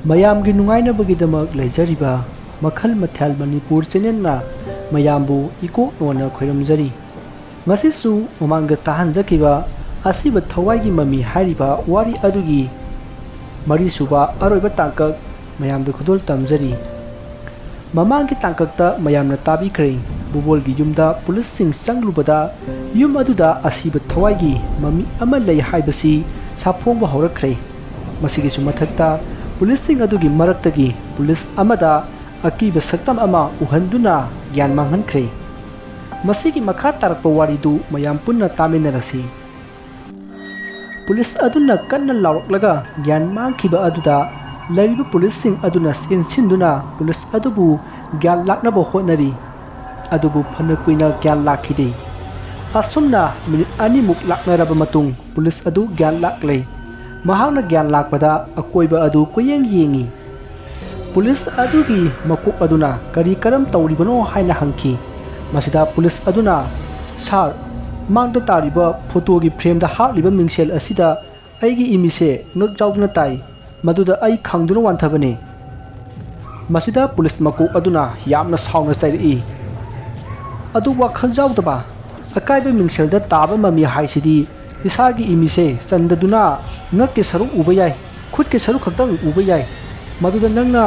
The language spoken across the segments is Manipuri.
ꯃꯌꯥꯝꯒꯤ ꯅꯨꯡꯉꯥꯏꯅꯕꯒꯤꯗꯃꯛ ꯂꯩꯖꯔꯤꯕ ꯃꯈꯜ ꯃꯊꯦꯜ ꯃꯅꯤꯄꯨꯔ ꯆꯦꯅꯦꯜꯅ ꯃꯌꯥꯝꯕꯨ ꯏꯀꯣꯛꯅꯣꯅ ꯈꯣꯏꯔꯝꯖꯔꯤ꯫ ꯉꯁꯤꯁꯨ ꯃꯃꯥꯡꯗ ꯇꯥꯍꯟꯖꯈꯤꯕ ꯑꯁꯤꯕ ꯊꯋꯥꯏꯒꯤ ꯃꯃꯤ ꯍꯥꯏꯔꯤꯕ ꯋꯥꯔꯤ ꯑꯗꯨꯒꯤ ꯃꯔꯤꯁꯨꯕ ꯑꯔꯣꯏꯕ ꯇꯥꯡꯀꯛ ꯃꯌꯥꯝꯗ ꯈꯨꯗꯣꯜ ꯇꯝꯖꯔꯤ꯫ ꯃꯃꯥꯡꯒꯤ ꯇꯥꯡꯀꯛꯇ ꯃꯌꯥꯝꯅ ꯇꯥꯕꯤꯈ꯭ꯔꯦ ꯕꯨꯕꯣꯜꯒꯤ ꯌꯨꯝꯗ ꯄꯨꯂꯤꯁꯁꯤꯡ ꯆꯪꯂꯨꯕꯗ ꯌꯨꯝ ꯑꯗꯨꯗ ꯑꯁꯤꯕ ꯊꯋꯥꯏꯒꯤ ꯃꯃꯤ ꯑꯃ ꯂꯩ ꯍꯥꯏꯕꯁꯤ ꯁꯥꯐꯣꯡꯕ ꯍꯧꯔꯛꯈ꯭ꯔꯦ꯫ ꯃꯁꯤꯒꯤꯁꯨ ꯃꯊꯛꯇ ꯄꯨꯂꯤꯁꯁꯤꯡ ꯑꯗꯨꯒꯤ ꯃꯔꯛꯇꯒꯤ ꯄꯨꯂꯤꯁ ꯑꯃꯗ ꯑꯀꯤꯕ ꯁꯛꯇꯝ ꯑꯃ ꯎꯍꯟꯗꯨꯅ ꯒ꯭ꯌꯥꯟ ꯃꯥꯡꯍꯟꯈ꯭ꯔꯦ꯫ ꯃꯁꯤꯒꯤ ꯃꯈꯥ ꯇꯥꯔꯛꯄ ꯋꯥꯔꯤꯗꯨ ꯃꯌꯥꯝ ꯄꯨꯟꯅ ꯇꯥꯃꯤꯟꯅꯔꯁꯤ꯫ ꯄꯨꯂꯤꯁ ꯑꯗꯨꯅ ꯀꯟꯅ ꯂꯥꯎꯔꯛꯂꯒ ꯒ꯭ꯌꯥꯟ ꯃꯥꯡꯈꯤꯕ ꯑꯗꯨꯗ ꯂꯩꯔꯤꯕ ꯄꯨꯂꯤꯁꯁꯤꯡ ꯑꯗꯨꯅ ꯆꯦꯟꯁꯤꯟꯗꯨꯅ ꯄꯨꯂꯤꯁ ꯑꯗꯨꯕꯨ ꯒ꯭ꯌꯥꯟ ꯂꯥꯛꯅꯕ ꯍꯣꯠꯅꯔꯤ꯫ ꯑꯗꯨꯕꯨ ꯐꯅ ꯀꯨꯏꯅ ꯒ꯭ꯌꯥꯟ ꯂꯥꯛꯈꯤꯗꯦ꯫ ꯑꯁꯨꯝꯅ ꯃꯤꯅꯤꯠ ꯑꯅꯤꯃꯨꯛ ꯂꯥꯛꯅꯔꯕ ꯃꯇꯨꯡ ꯄꯨꯂꯤꯁ ꯑꯗꯨ ꯒ꯭ꯌꯥꯟ ꯂꯥꯛꯂꯦ꯫ ꯃꯍꯥꯛꯅ ꯒ꯭ꯌꯥꯟ ꯂꯥꯛꯄꯗ ꯑꯀꯣꯏꯕ ꯑꯗꯨ ꯀꯣꯏꯌꯦꯡ ꯌꯦꯡꯉꯤ꯫ ꯄꯨꯂꯤꯁ ꯑꯗꯨꯒꯤ ꯃꯀꯣꯛ ꯑꯗꯨꯅ ꯀꯔꯤ ꯀꯔꯝ ꯇꯧꯔꯤꯕꯅꯣ ꯍꯥꯏꯅ ꯍꯪꯈꯤ꯫ ꯃꯁꯤꯗ ꯄꯨꯂꯤꯁ ꯑꯗꯨꯅ "ꯁꯥꯔ, ꯃꯥꯡꯗ ꯇꯥꯔꯤꯕ ꯐꯣꯇꯣꯒꯤ ꯐ꯭ꯔꯦꯝꯗ ꯍꯥꯞꯂꯤꯕ ꯃꯤꯡꯁꯦꯜ ꯑꯁꯤꯗ ꯑꯩꯒꯤ ꯏꯃꯤꯠꯁꯦ ꯉꯛ ꯌꯥꯎꯗꯨꯅ ꯇꯥꯏ, ꯃꯗꯨꯗ ꯑꯩ ꯈꯪꯗꯨꯅ ꯋꯥꯟꯊꯕꯅꯤ"꯫ ꯃꯁꯤꯗ ꯄꯨꯂꯤꯁ ꯃꯀꯣꯛ ꯑꯗꯨꯅ ꯌꯥꯝꯅ ꯁꯥꯎꯅ ꯆꯩꯔꯛꯏ꯫ "ꯑꯗꯨ ꯋꯥꯈꯜ ꯌꯥꯎꯗꯕ, ꯑꯀꯥꯏꯕ ꯃꯤꯡꯁꯦꯜꯗ ꯇꯥꯕ ꯃꯃꯤ ꯍꯥꯏꯁꯤꯗꯤ ꯏꯁꯥꯒꯤ ꯏꯃꯤꯠꯁꯦ ꯆꯟꯗꯗꯨꯅ ꯉꯛꯀꯤ ꯁꯔꯨꯛ ꯎꯕ ꯌꯥꯏ, ꯈꯨꯠꯀꯤ ꯁꯔꯨꯛ ꯈꯛꯇꯪ ꯎꯕ ꯌꯥꯏ꯫ ꯃꯗꯨꯗ ꯅꯪꯅ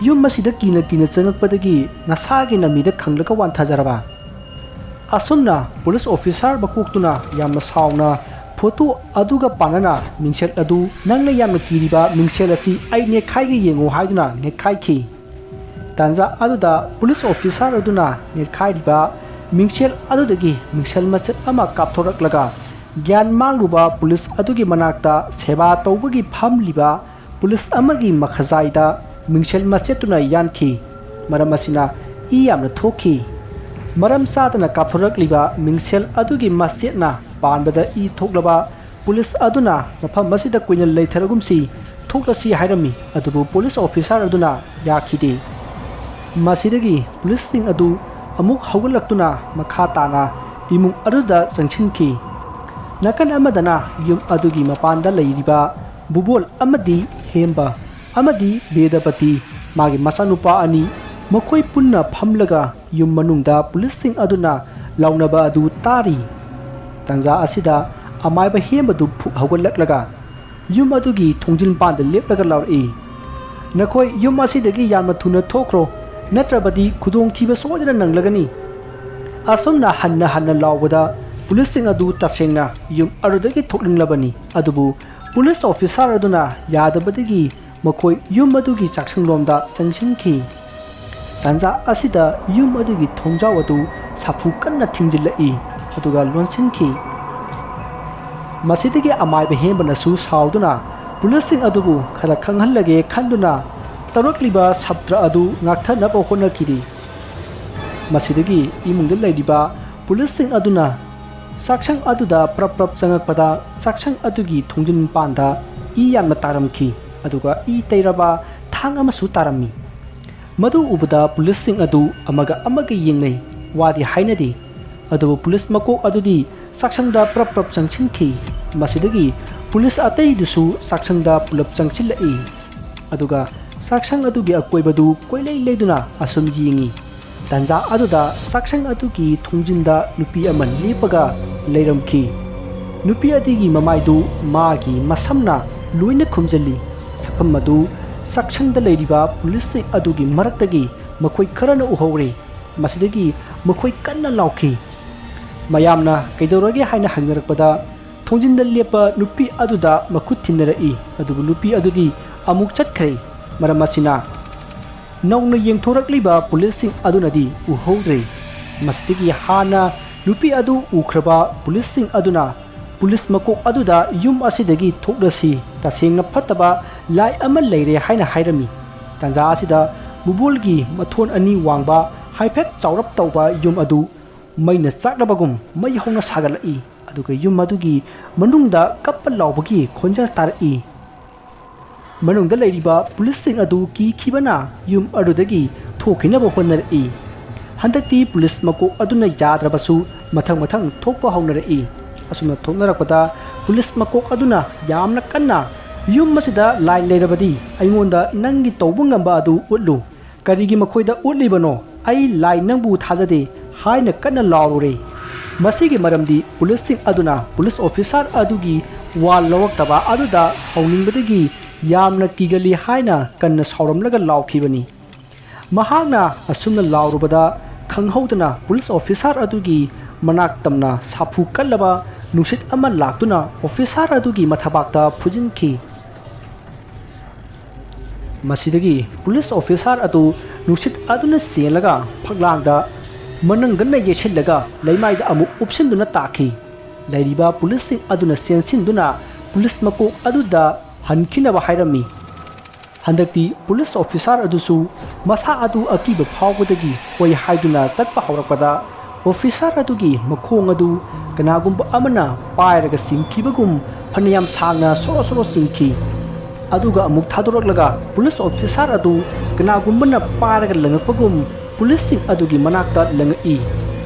ꯌꯨꯝ ꯑꯁꯤꯗ ꯀꯤꯅ ꯆꯪꯉꯛꯄꯗꯒꯤ ꯅꯁꯥꯒꯤ ꯅꯃꯤꯗ ꯈꯪꯂꯒ ꯋꯥꯟꯊꯖꯔꯕ"꯫ ꯑꯁꯨꯝꯅ ꯄꯨꯂꯤꯁ ꯑꯣꯐꯤꯁꯥꯔ ꯃꯀꯣꯛꯇꯨꯅ ꯌꯥꯝꯅ ꯁꯥꯎꯅ ꯐꯣꯇꯣ ꯑꯗꯨꯒ ꯄꯥꯟꯅꯅ "ꯃꯤꯡꯁꯦꯜ ꯑꯗꯨ ꯅꯪꯅ ꯌꯥꯝꯅ ꯀꯤꯔꯤꯕ ꯃꯤꯡꯁꯦꯜ ꯑꯁꯤ ꯑꯩ ꯅꯦꯠꯈꯥꯏꯒꯦ ꯌꯦꯡꯉꯨ" ꯍꯥꯏꯗꯨꯅ ꯅꯦꯠꯈꯥꯏꯈꯤ꯫ ꯇꯥꯟꯖꯥ ꯑꯗꯨꯗ ꯄꯨꯂꯤꯁ ꯑꯣꯐꯤꯁꯥꯔ ꯑꯗꯨꯅ ꯅꯦꯠꯈꯥꯏꯔꯤꯕ ꯃꯤꯡꯁꯦꯜ ꯑꯗꯨꯗꯒꯤ ꯃꯤꯡꯁꯦꯜ ꯃꯆꯦꯠ ꯑꯃ ꯀꯥꯞꯊꯣꯔꯛꯂꯒ ꯒ꯭ꯌꯥꯟ ꯃꯥꯡꯂꯨꯕ ꯄꯨꯂꯤꯁ ꯑꯗꯨꯒꯤ ꯃꯅꯥꯛꯇ ꯁꯦꯕꯥ ꯇꯧꯕꯒꯤ ꯐꯝꯂꯤꯕ ꯄꯨꯂꯤꯁ ꯑꯃꯒꯤ ꯃꯈꯖꯥꯏꯗ ꯃꯤꯡꯁꯦꯜ ꯃꯆꯦꯠꯇꯨꯅ ꯌꯥꯟꯈꯤ꯫ ꯃꯔꯝ ꯑꯁꯤꯅ ꯏ ꯌꯥꯝꯅ ꯊꯣꯛꯈꯤ꯫ ꯃꯔꯝ ꯆꯥꯗꯅ ꯀꯥꯞꯊꯣꯔꯛꯂꯤꯕ ꯃꯤꯡꯁꯦꯜ ꯑꯗꯨꯒꯤ ꯃꯆꯦꯠꯅ ꯄꯥꯟꯕꯗ ꯏ ꯊꯣꯛꯂꯕ ꯄꯨꯂꯤꯁ ꯑꯗꯨꯅ ꯃꯐꯝ ꯑꯁꯤꯗ ꯀꯨꯏꯅ ꯂꯩꯊꯔꯒꯨꯝꯁꯤ, ꯊꯣꯛꯂꯁꯤ ꯍꯥꯏꯔꯝꯃꯤ꯫ ꯑꯗꯨꯕꯨ ꯄꯨꯂꯤꯁ ꯑꯣꯐꯤꯁꯥꯔ ꯑꯗꯨꯅ ꯌꯥꯈꯤꯗꯦ꯫ ꯃꯁꯤꯗꯒꯤ ꯄꯨꯂꯤꯁꯁꯤꯡ ꯑꯗꯨ ꯑꯃꯨꯛ ꯍꯧꯒꯠꯂꯛꯇꯨꯅ ꯃꯈꯥ ꯇꯥꯅ ꯏꯃꯨꯡ ꯑꯗꯨꯗ ꯆꯪꯁꯤꯟꯈꯤ꯫ ꯅꯥꯀꯟ ꯑꯃꯗꯅ ꯌꯨꯝ ꯑꯗꯨꯒꯤ ꯃꯄꯥꯟꯗ ꯂꯩꯔꯤꯕ ꯕꯨꯕꯣꯜ ꯑꯃꯗꯤ ꯍꯦꯝꯕ ꯑꯃꯗꯤ ꯕꯦꯗꯄꯇꯤ ꯃꯥꯒꯤ ꯃꯆꯥꯅꯨꯄꯥ ꯑꯅꯤ, ꯃꯈꯣꯏ ꯄꯨꯟꯅ ꯐꯝꯂꯒ ꯌꯨꯝ ꯃꯅꯨꯡꯗ ꯄꯨꯂꯤꯁꯁꯤꯡ ꯑꯗꯨꯅ ꯂꯥꯎꯅꯕ ꯑꯗꯨ ꯇꯥꯔꯤ꯫ ꯇꯥꯟꯖꯥ ꯑꯁꯤꯗ ꯑꯃꯥꯏꯕ ꯍꯦꯝꯕꯗꯨ ꯐꯨꯛ ꯍꯧꯒꯠꯂꯛꯂꯒ ꯌꯨꯝ ꯑꯗꯨꯒꯤ ꯊꯣꯡꯖꯤꯟꯄꯥꯟꯗ ꯂꯦꯞꯂꯒ ꯂꯥꯎꯔꯛꯏ꯫ "ꯅꯈꯣꯏ ꯌꯨꯝ ꯑꯁꯤꯗꯒꯤ ꯌꯥꯝꯅ ꯊꯨꯅ ꯊꯣꯛꯈ꯭ꯔꯣ, ꯅꯠꯇ꯭ꯔꯕꯗꯤ ꯈꯨꯗꯣꯡꯊꯤꯕ ꯁꯣꯏꯗꯅ ꯅꯪꯂꯒꯅꯤ"꯫ ꯑꯁꯨꯝꯅ ꯍꯟꯅ ꯍꯟꯅ ꯂꯥꯎꯕꯗ ꯄꯨꯂꯤꯁꯁꯤꯡ ꯑꯗꯨ ꯇꯁꯦꯡꯅ ꯌꯨꯝ ꯑꯗꯨꯗꯒꯤ ꯊꯣꯛꯅꯤꯡꯂꯕꯅꯤ꯫ ꯑꯗꯨꯕꯨ ꯄꯨꯂꯤꯁ ꯑꯣꯐꯤꯁꯥꯔ ꯑꯗꯨꯅ ꯌꯥꯗꯕꯗꯒꯤ ꯃꯈꯣꯏ ꯌꯨꯝ ꯑꯗꯨꯒꯤ ꯆꯥꯛꯁꯪꯂꯣꯝꯗ ꯆꯪꯁꯤꯟꯈꯤ꯫ ꯇꯥꯟꯖꯥ ꯑꯁꯤꯗ ꯌꯨꯝ ꯑꯗꯨꯒꯤ ꯊꯣꯡꯖꯥꯎ ꯑꯗꯨ ꯁꯥꯐꯨ ꯀꯟꯅ ꯊꯤꯡꯖꯤꯜꯂꯛꯏ ꯑꯗꯨꯒ ꯂꯣꯟꯁꯤꯟꯈꯤ꯫ ꯃꯁꯤꯗꯒꯤ ꯑꯃꯥꯏꯕ ꯍꯦꯝꯕꯅꯁꯨ ꯁꯥꯎꯗꯨꯅ ꯄꯨꯂꯤꯁꯁꯤꯡ ꯑꯗꯨꯕꯨ ꯈꯔ ꯈꯪꯍꯜꯂꯒꯦ ꯈꯟꯗꯨꯅ ꯇꯧꯔꯛꯂꯤꯕ ꯁꯞꯇ꯭ꯔ ꯑꯗꯨ ꯉꯥꯛꯊꯅꯕ ꯍꯣꯠꯅꯈꯤꯗꯦ꯫ ꯃꯁꯤꯗꯒꯤ ꯏꯃꯨꯡꯗ ꯂꯩꯔꯤꯕ ꯄꯨꯂꯤꯁꯁꯤꯡ ꯑꯗꯨꯅ ꯆꯥꯛꯁꯪ ꯑꯗꯨꯗ ꯄ꯭ꯔꯞ ꯄ꯭ꯔꯞ ꯆꯪꯉꯛꯄꯗ ꯆꯥꯛꯁꯪ ꯑꯗꯨꯒꯤ ꯊꯣꯡꯖꯤꯟꯄꯥꯟꯗ ꯏ ꯌꯥꯝꯅ ꯇꯥꯔꯝꯈꯤ꯫ ꯑꯗꯨꯒ ꯏ ꯇꯩꯔꯕ ꯊꯥꯡ ꯑꯃꯁꯨ ꯇꯥꯔꯝꯃꯤ꯫ ꯃꯗꯨ ꯎꯕꯗ ꯄꯨꯂꯤꯁꯁꯤꯡ ꯑꯗꯨ ꯑꯃꯒ ꯑꯃꯒ ꯌꯦꯡꯅꯩ, ꯋꯥꯗꯤ ꯍꯥꯏꯅꯗꯦ꯫ ꯑꯗꯨꯕꯨ ꯄꯨꯂꯤꯁ ꯃꯀꯣꯛ ꯑꯗꯨꯗꯤ ꯆꯥꯛꯁꯪꯗ ꯄ꯭ꯔꯞ ꯄ꯭ꯔꯞ ꯆꯪꯁꯤꯟꯈꯤ꯫ ꯃꯁꯤꯗꯒꯤ ꯄꯨꯂꯤꯁ ꯑꯇꯩꯗꯨꯁꯨ ꯆꯥꯛꯁꯪꯗ ꯄꯨꯂꯞ ꯆꯪꯁꯤꯜꯂꯛꯏ꯫ ꯑꯗꯨꯒ ꯆꯥꯛꯁꯪ ꯑꯗꯨꯒꯤ ꯑꯀꯣꯏꯕꯗꯨ ꯀꯣꯏꯂꯩ ꯂꯩꯗꯨꯅ ꯑꯁꯨꯝ ꯌꯦꯡꯉꯤ꯫ ꯇꯥꯟꯖꯥ ꯑꯗꯨꯗ ꯆꯥꯛꯁꯪ ꯑꯗꯨꯒꯤ ꯊꯣꯡꯖꯤꯟꯗ ꯅꯨꯄꯤ ꯑꯃ ꯂꯦꯞꯄꯒ ꯂꯩꯔꯝꯈꯤ꯫ ꯅꯨꯄꯤ ꯑꯗꯨꯒꯤ ꯃꯃꯥꯏꯗꯨ ꯃꯥꯒꯤ ꯃꯁꯝꯅ ꯂꯣꯏꯅ ꯈꯨꯝꯖꯤꯜꯂꯤ꯫ ꯁꯛꯐꯝ ꯑꯗꯨ ꯆꯥꯛꯁꯪꯗ ꯂꯩꯔꯤꯕ ꯄꯨꯂꯤꯁꯁꯤꯡ ꯑꯗꯨꯒꯤ ꯃꯔꯛꯇꯒꯤ ꯃꯈꯣꯏ ꯈꯔꯅ ꯎꯍꯧꯔꯦ꯫ ꯃꯁꯤꯗꯒꯤ ꯃꯈꯣꯏ ꯀꯟꯅ ꯂꯥꯎꯈꯤ꯫ ꯃꯌꯥꯝꯅ ꯀꯩꯗꯧꯔꯒꯦ ꯍꯥꯏꯅ ꯍꯪꯅꯔꯛꯄꯗ ꯊꯣꯡꯖꯤꯟꯗ ꯂꯦꯞꯄ ꯅꯨꯄꯤ ꯑꯗꯨꯗ ꯃꯈꯨꯠ ꯊꯤꯟꯅꯔꯛꯏ꯫ ꯑꯗꯨꯕꯨ ꯅꯨꯄꯤ ꯑꯗꯨꯗꯤ ꯑꯃꯨꯛ ꯆꯠꯈ꯭ꯔꯦ꯫ ꯃꯔꯝ ꯑꯁꯤꯅ ꯅꯧꯅ ꯌꯦꯡꯊꯣꯔꯛꯂꯤꯕ ꯄꯨꯂꯤꯁꯁꯤꯡ ꯑꯗꯨꯅꯗꯤ ꯎꯍꯧꯗ꯭ꯔꯦ꯫ ꯃꯁꯤꯗꯒꯤ ꯍꯥꯟꯅ ꯅꯨꯄꯤ ꯑꯗꯨ ꯎꯈ꯭ꯔꯕ ꯄꯨꯂꯤꯁꯁꯤꯡ ꯑꯗꯨꯅ ꯄꯨꯂꯤꯁ ꯃꯀꯣꯛ ꯑꯗꯨꯗ ꯌꯨꯝ ꯑꯁꯤꯗꯒꯤ ꯊꯣꯛꯂꯁꯤ, ꯇꯁꯦꯡꯅ ꯐꯠꯇꯕ ꯂꯥꯏ ꯑꯃ ꯂꯩꯔꯦ ꯍꯥꯏꯅ ꯍꯥꯏꯔꯝꯃꯤ꯫ ꯇꯥꯟꯖꯥ ꯑꯁꯤꯗ ꯕꯨꯕꯣꯜꯒꯤ ꯃꯊꯣꯟ ꯑꯅꯤ ꯋꯥꯡꯕ ꯍꯥꯏꯐꯦꯠ ꯆꯥꯎꯔꯞ ꯇꯧꯕ ꯌꯨꯝ ꯑꯗꯨ ꯃꯩꯅ ꯆꯥꯛꯂꯕꯒꯨꯝ ꯃꯩ ꯍꯧꯅ ꯁꯥꯒꯠꯂꯛꯏ꯫ ꯑꯗꯨꯒ ꯌꯨꯝ ꯑꯗꯨꯒꯤ ꯃꯅꯨꯡꯗ ꯀꯞꯄ ꯂꯥꯎꯕꯒꯤ ꯈꯣꯟꯖꯦꯜ ꯇꯥꯔꯛꯏ꯫ ꯃꯅꯨꯡꯗ ꯂꯩꯔꯤꯕ ꯄꯨꯂꯤꯁꯁꯤꯡ ꯑꯗꯨ ꯀꯤꯈꯤꯕꯅ ꯌꯨꯝ ꯑꯗꯨꯗꯒꯤ ꯊꯣꯛꯈꯤꯅꯕ ꯍꯣꯠꯅꯔꯛꯏ꯫ ꯍꯟꯗꯛꯇꯤ ꯄꯨꯂꯤꯁ ꯃꯀꯣꯛ ꯑꯗꯨꯅ ꯌꯥꯗ꯭ꯔꯕꯁꯨ ꯃꯊꯪ ꯃꯊꯪ ꯊꯣꯛꯄ ꯍꯧꯅꯔꯛꯏ꯫ ꯑꯁꯨꯝꯅ ꯊꯣꯛꯅꯔꯛꯄꯗ ꯄꯨꯂꯤꯁ ꯃꯀꯣꯛ ꯑꯗꯨꯅ ꯌꯥꯝꯅ ꯀꯟꯅ ꯌꯨꯝ ꯑꯁꯤꯗ ꯂꯥꯏ ꯂꯩꯔꯕꯗꯤ ꯑꯩꯉꯣꯟꯗ ꯅꯪꯒꯤ ꯇꯧꯕ ꯉꯝꯕ ꯑꯗꯨ ꯎꯠꯂꯨ ꯀꯔꯤꯒꯤ ꯃꯈꯣꯏꯗ ꯎꯠꯂꯤꯕꯅꯣ ꯑꯩ ꯂꯥꯏ ꯅꯪꯕꯨ ꯊꯥꯖꯗꯦ ꯍꯥꯏꯅ ꯀꯟꯅ ꯂꯥꯎꯔꯨꯔꯦ ꯃꯁꯤꯒꯤ ꯃꯔꯝꯗꯤ ꯄꯨꯂꯤꯁꯁꯤꯡ ꯑꯗꯨꯅ ꯄꯨꯂꯤꯁ ꯑꯣꯐꯤꯁꯥꯔ ꯑꯗꯨꯒꯤ ꯋꯥ ꯂꯧꯔꯛꯇꯕ ꯑꯗꯨꯗ ꯁꯥꯎꯅꯤꯡꯕꯗꯒꯤ ꯌꯥꯝꯅ ꯀꯤꯒꯜꯂꯤ ꯍꯥꯏꯅ ꯀꯟꯅ ꯁꯥꯎꯔꯝꯂꯒ ꯂꯥꯎꯈꯤꯕꯅꯤ ꯃꯍꯥꯛꯅ ꯑꯁꯨꯝꯅ ꯂꯥꯎꯔꯨꯕꯗ ꯈꯪꯍꯧꯗꯅ ꯄꯨꯂꯤꯁ ꯑꯣꯐꯤꯁꯥꯔ ꯑꯗꯨꯒꯤ ꯃꯅꯥꯛ ꯇꯝꯅ ꯁꯥꯐꯨ ꯀꯜꯂꯕ ꯅꯨꯡꯁꯤꯠ ꯑꯃ ꯂꯥꯛꯇꯨꯅ ꯑꯣꯐꯤꯁꯥꯔ ꯑꯗꯨꯒꯤ ꯃꯊꯕꯥꯛꯇ ꯐꯨꯖꯤꯟꯈꯤ ꯃꯁꯤꯗꯒꯤ ꯄꯨꯂꯤꯁ ꯑꯣꯐꯤꯁꯥꯔ ꯑꯗꯨ ꯅꯨꯡꯁꯤꯠ ꯑꯗꯨꯅ ꯆꯦꯜꯂꯒ ꯐꯛꯂꯥꯡꯗ ꯃꯅꯪꯒꯟꯅ ꯌꯦꯠꯁꯤꯜꯂꯒ ꯂꯩꯃꯥꯏꯗ ꯑꯃꯨꯛ ꯎꯞꯁꯤꯟꯗꯨꯅ ꯇꯥꯈꯤ ꯂꯩꯔꯤꯕ ꯄꯨꯂꯤꯁꯁꯤꯡ ꯑꯗꯨꯅ ꯆꯦꯟꯁꯤꯟꯗꯨꯅ ꯄꯨꯂꯤꯁ ꯃꯀꯣꯛ ꯑꯗꯨꯗ ꯍꯟꯈꯤꯅꯕ ꯍꯥꯏꯔꯝꯃꯤ ꯍꯟꯗꯛꯇꯤ ꯄꯨꯂꯤꯁ ꯑꯣꯐꯤꯁꯥꯔ ꯑꯗꯨꯁꯨ ꯃꯁꯥ ꯑꯗꯨ ꯑꯀꯤꯕ ꯐꯥꯎꯕꯗꯒꯤ ꯍꯣꯏ ꯍꯥꯏꯗꯨꯅ ꯆꯠꯄ ꯍꯧꯔꯛꯄꯗ ꯑꯣꯐꯤꯁꯥꯔ ꯑꯗꯨꯒꯤ ꯃꯈꯣꯡ ꯑꯗꯨ ꯀꯅꯥꯒꯨꯝꯕ ꯑꯃꯅ ꯄꯥꯏꯔꯒ ꯆꯤꯡꯈꯤꯕꯒꯨꯝ ꯐꯅꯌꯥꯝ ꯁꯥꯡꯅ ꯁꯣꯔꯣ ꯁꯣꯔꯣ ꯆꯤꯡꯈꯤ ꯑꯗꯨꯒ ꯑꯃꯨꯛ ꯊꯥꯗꯣꯔꯛꯂꯒ ꯄꯨꯂꯤꯁ ꯑꯣꯐꯤꯁꯥꯔ ꯑꯗꯨ ꯀꯅꯥꯒꯨꯝꯕꯅ ꯄꯥꯏꯔꯒ ꯂꯪꯉꯛꯄꯒꯨꯝ ꯄꯨꯂꯤꯁꯁꯤꯡ ꯑꯗꯨꯒꯤ ꯃꯅꯥꯛꯇ ꯂꯪꯉꯛꯏ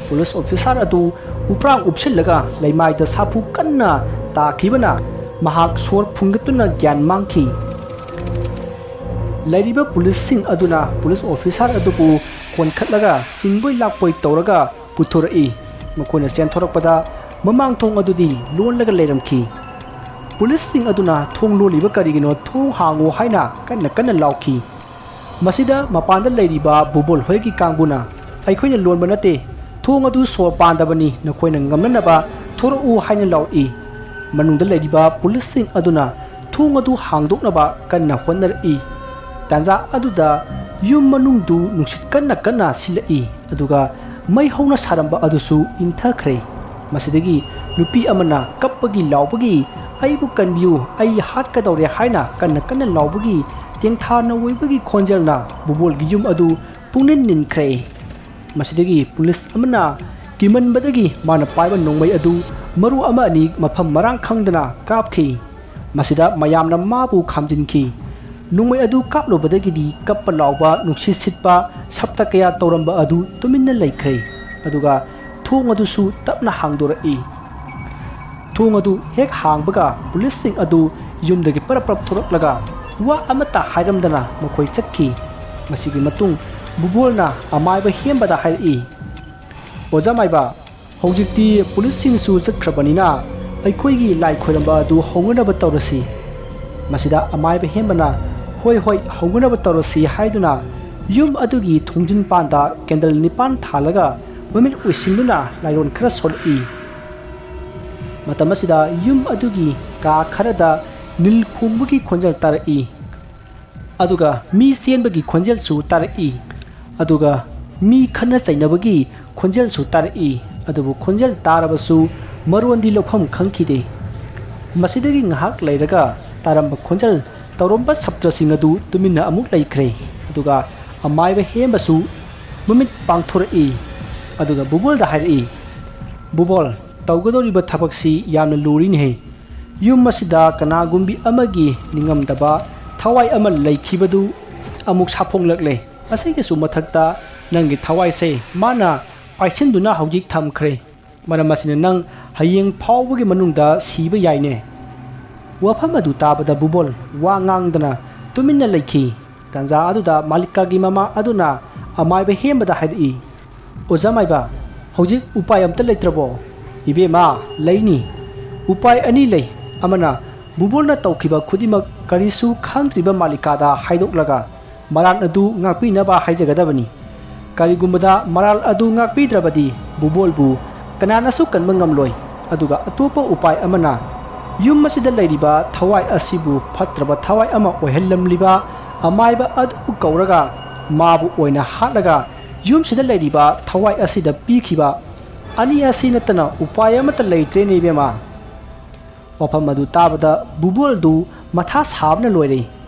ꯄꯨꯂꯤꯁ ꯑꯣꯐꯤꯁꯥꯔ ꯑꯗꯨ ꯎꯄ꯭ꯔꯥꯡ ꯎꯞꯁꯤꯜꯂꯒ ꯂꯩꯃꯥꯏꯗ ꯁꯥꯐꯨ ꯀꯟꯅ ꯇꯥꯈꯤꯕꯅ ꯃꯍꯥꯛ ꯁꯣꯔ ꯐꯨꯡꯒꯠꯇꯨꯅ ꯒ꯭ꯌꯥꯟ ꯃꯥꯡꯈꯤ ꯂꯩꯔꯤꯕ ꯄꯨꯂꯤꯁꯁꯤꯡ ꯑꯗꯨꯅ ꯄꯨꯂꯤꯁ ꯑꯣꯐꯤꯁꯥꯔ ꯑꯗꯨꯕꯨ ꯀꯣꯟꯈꯠꯂꯒ ꯆꯤꯡꯕꯣꯏ ꯂꯥꯛꯄꯣꯏ ꯇꯧꯔꯒ ꯄꯨꯊꯣꯔꯛꯏ ꯃꯈꯣꯏꯅ ꯆꯦꯟꯊꯣꯔꯛꯄꯗ ꯃꯃꯥꯡꯊꯣꯡ ꯑꯗꯨꯗꯤ ꯂꯣꯜꯂꯒ ꯂꯩꯔꯝꯈꯤ ꯄꯨꯂꯤꯁꯁꯤꯡ ꯑꯗꯨꯅ ꯊꯣꯡ ꯂꯣꯜꯂꯤꯕ ꯀꯔꯤꯒꯤꯅꯣ ꯊꯣꯡ ꯍꯥꯡꯉꯣ ꯍꯥꯏꯅ ꯀꯟꯅ ꯂꯥꯎꯈꯤ ꯃꯁꯤꯗ ꯃꯄꯥꯟꯗ ꯂꯩꯔꯤꯕ ꯕꯨꯕꯣꯜ ꯍꯣꯏꯒꯤ ꯀꯥꯡꯕꯨꯅ ꯑꯩꯈꯣꯏꯅ ꯂꯣꯟꯕ ꯅꯠꯇꯦ ꯊꯣꯡ ꯑꯗꯨ ꯁꯣꯔ ꯄꯥꯟꯗꯕꯅꯤ ꯅꯈꯣꯏꯅ ꯉꯝꯅꯅꯕ ꯊꯣꯔꯛꯎ ꯍꯥꯏꯅ ꯂꯥꯎꯔꯛꯏ ꯃꯅꯨꯡꯗ ꯂꯩꯔꯤꯕ ꯄꯨꯂꯤꯁꯁꯤꯡ ꯑꯗꯨꯅ ꯊꯣꯡ ꯑꯗꯨ ꯍꯥꯡꯗꯣꯛꯅꯕ ꯀꯟꯅ ꯍꯣꯠꯅꯔꯛꯏ ꯇꯥꯟꯖꯥ ꯑꯗꯨꯗ ꯌꯨꯝ ꯃꯅꯨꯡꯗꯨ ꯅꯨꯡꯁꯤꯠ ꯀꯟꯅ ꯁꯤꯜꯂꯛꯏ ꯑꯗꯨꯒ ꯃꯩ ꯍꯧꯅ ꯁꯥꯔꯝꯕ ꯑꯗꯨꯁꯨ ꯏꯪꯊꯈ꯭ꯔꯦ ꯃꯁꯤꯗꯒꯤ ꯅꯨꯄꯤ ꯑꯃꯅ ꯀꯞꯄꯒꯤ ꯂꯥꯎꯕꯒꯤ ꯑꯩꯕꯨ ꯀꯟꯕꯤꯌꯨ ꯑꯩ ꯍꯥꯠꯀꯗꯧꯔꯦ ꯍꯥꯏꯅ ꯀꯟꯅ ꯂꯥꯎꯕꯒꯤ ꯇꯦꯡꯊꯥꯅ ꯑꯣꯏꯕꯒꯤ ꯈꯣꯟꯖꯦꯜꯅ ꯕꯨꯕꯣꯜꯒꯤ ꯌꯨꯝ ꯑꯗꯨ ꯄꯨꯡꯅꯤꯟ ꯅꯤꯟꯈ꯭ꯔꯦ ꯃꯁꯤꯗꯒꯤ ꯄꯨꯂꯤꯁ ꯑꯃꯅ ꯀꯤꯃꯟꯕꯗꯒꯤ ꯃꯥꯅ ꯄꯥꯏꯕ ꯅꯣꯡꯃꯩ ꯑꯗꯨ ꯃꯔꯨ ꯑꯃ ꯑꯅꯤ ꯃꯐꯝ ꯃꯔꯥꯡ ꯈꯪꯗꯅ ꯀꯥꯞꯈꯤ ꯃꯁꯤꯗ ꯃꯌꯥꯝꯅ ꯃꯥꯕꯨ ꯈꯥꯝꯖꯤꯟꯈꯤ ꯅꯣꯡꯃꯩ ꯑꯗꯨ ꯀꯥꯞꯂꯨꯕꯗꯒꯤꯗꯤ ꯀꯞꯄ ꯂꯥꯎꯕ ꯅꯨꯡꯁꯤꯠ ꯁꯤꯠꯄ ꯁꯞꯇ ꯀꯌꯥ ꯇꯧꯔꯝꯕ ꯑꯗꯨ ꯇꯨꯃꯤꯟꯅ ꯂꯩꯈ꯭ꯔꯦ ꯑꯗꯨꯒ ꯊꯣꯡ ꯑꯗꯨꯁꯨ ꯇꯞꯅ ꯍꯥꯡꯗꯣꯔꯛꯏ ꯊꯣꯡ ꯑꯗꯨ ꯍꯦꯛ ꯍꯥꯡꯕꯒ ꯄꯨꯂꯤꯁꯁꯤꯡ ꯑꯗꯨ ꯌꯨꯝꯗꯒꯤ ꯄꯔꯞ ꯊꯣꯔꯛꯂꯒ ꯋꯥ ꯑꯃꯠꯇ ꯍꯥꯏꯔꯝꯗꯅ ꯃꯈꯣꯏ ꯆꯠꯈꯤ ꯃꯁꯤꯒꯤ ꯃꯇꯨꯡ ꯕꯨꯕꯣꯜꯅ ꯑꯃꯥꯏꯕ ꯍꯦꯝꯕꯗ ꯍꯥꯏꯔꯛꯏ ꯑꯣꯖꯥ ꯃꯥꯏꯕ ꯍꯧꯖꯤꯛꯇꯤ ꯄꯨꯂꯤꯁꯁꯤꯡꯁꯨ ꯆꯠꯈ꯭ꯔꯕꯅꯤꯅ ꯑꯩꯈꯣꯏꯒꯤ ꯂꯥꯏ ꯈꯣꯏꯔꯝꯕ ꯑꯗꯨ ꯍꯧꯅꯅꯕ ꯇꯧꯔꯁꯤ ꯃꯁꯤꯗ ꯑꯃꯥꯏꯕ ꯍꯦꯝꯕꯅ ꯍꯣꯏ ꯍꯧꯅꯅꯕ ꯇꯧꯔꯁꯤ ꯍꯥꯏꯗꯨꯅ ꯌꯨꯝ ꯑꯗꯨꯒꯤ ꯊꯣꯡꯖꯤꯟ ꯄꯥꯟꯗ ꯀꯦꯟꯗꯜ 9 ꯊꯥꯜꯂꯒ ꯃꯃꯤꯠ ꯎꯏꯁꯤꯟꯗꯨꯅ ꯂꯥꯏꯔꯣꯟ ꯈꯔ ꯁꯣꯜꯂꯛꯏ ꯃꯇꯝ ꯑꯁꯤꯗ ꯌꯨꯝ ꯑꯗꯨꯒꯤ ꯀꯥ ꯈꯔꯗ ꯅꯤꯜ ꯈꯣꯡꯕꯒꯤ ꯈꯣꯟꯖꯦꯜ ꯇꯥꯔꯛꯏ ꯑꯗꯨꯒ ꯃꯤ ꯆꯦꯟꯕꯒꯤ ꯈꯣꯟꯖꯦꯜꯁꯨ ꯇꯥꯔꯛꯏ ꯑꯗꯨꯒ ꯃꯤ ꯈꯟꯅ ꯆꯩꯅꯕꯒꯤ ꯈꯣꯟꯖꯦꯜꯁꯨ ꯇꯥꯔꯛꯏ ꯑꯗꯨꯕꯨ ꯈꯣꯟꯖꯦꯜ ꯇꯥꯔꯕꯁꯨ ꯃꯔꯣꯟꯗꯤ ꯂꯧꯐꯝ ꯈꯪꯈꯤꯗꯦ ꯃꯁꯤꯗꯒꯤ ꯉꯥꯏꯍꯥꯛ ꯂꯩꯔꯒ ꯇꯥꯔꯝꯕ ꯈꯣꯟꯖꯦꯜ ꯇꯧꯔꯝꯕ ꯁꯞꯇ꯭ꯔꯁꯤꯡ ꯑꯗꯨ ꯇꯨꯃꯤꯟꯅ ꯑꯃꯨꯛ ꯂꯩꯈ꯭ꯔꯦ ꯑꯗꯨꯒ ꯑꯃꯥꯏꯕ ꯍꯦꯝꯕꯁꯨ ꯃꯃꯤꯠ ꯄꯥꯡꯊꯣꯔꯛꯏ ꯑꯗꯨꯒ ꯕꯨꯕꯣꯜꯗ ꯍꯥꯏꯔꯛꯏ ꯕꯨꯕꯣꯜ ꯇꯧꯒꯗꯧꯔꯤꯕ ꯊꯕꯛꯁꯤ ꯌꯥꯝꯅ ꯂꯨꯔꯤꯅꯦ ꯌꯨꯝ ꯑꯁꯤꯗ ꯀꯅꯥꯒꯨꯝꯕꯤ ꯑꯃꯒꯤ ꯅꯤꯡꯉꯝꯗꯕ ꯊꯋꯥꯏ ꯑꯃ ꯂꯩꯈꯤꯕꯗꯨ ꯑꯃꯨꯛ ꯁꯥꯐꯣꯡꯂꯛꯂꯦ ꯑꯁꯤꯒꯤꯁꯨ ꯃꯊꯛꯇ ꯅꯪꯒꯤ ꯊꯋꯥꯏꯁꯦ ꯃꯥꯅ ꯄꯥꯏꯁꯤꯟꯗꯨꯅ ꯍꯧꯖꯤꯛ ꯊꯝꯈ꯭ꯔꯦ ꯃꯔꯝ ꯑꯁꯤꯅ ꯅꯪ ꯍꯌꯦꯡ ꯐꯥꯎꯕꯒꯤ ꯃꯅꯨꯡꯗ ꯁꯤꯕ ꯌꯥꯏꯅꯦ ꯋꯥꯐꯝ ꯑꯗꯨ ꯇꯥꯕꯗ ꯕꯨꯕꯣꯜ ꯋꯥ ꯉꯥꯡꯗꯅ ꯇꯨꯃꯤꯟꯅ ꯂꯩꯈꯤ ꯇꯥꯟꯖꯥ ꯑꯗꯨꯗ ꯃꯥꯂꯤꯀꯥꯒꯤ ꯃꯃꯥ ꯑꯗꯨꯅ ꯑꯃꯥꯏꯕ ꯍꯦꯝꯕꯗ ꯍꯥꯏꯔꯛꯏ ꯑꯣꯖꯥ ꯃꯥꯏꯕ ꯍꯧꯖꯤꯛ ꯎꯄꯥꯏ ꯑꯝꯇ ꯂꯩꯇ꯭ꯔꯕꯣ इबेमा लैनी उपाय अनी लै अमना बुबोलना तौखिबा खुदिमक करिसु खांत्रिबा मालिकादा हाइदोकलगा मराल अदु ngaकपिनबा हाइजगदबनी करिगुमदा मराल अदु ngaकपिद्रबदी बुबोलबु कनानासु कनबा ngamloi अदुगा अतोपा उपाय अमना युम मसिदा लैरिबा थवाई असिबु फत्रबा थवाई अमा ओहल्लमलिबा अमाइबा अदु कौरगा माबु ओइना हाटलगा युम सिदा लैरिबा थवाई असिदा पीखिबा अनी असी नतना उपाय अमत लैत्रेने बेमा वफम अदु ताबदा बुबोलदु मथा साबना लोइरे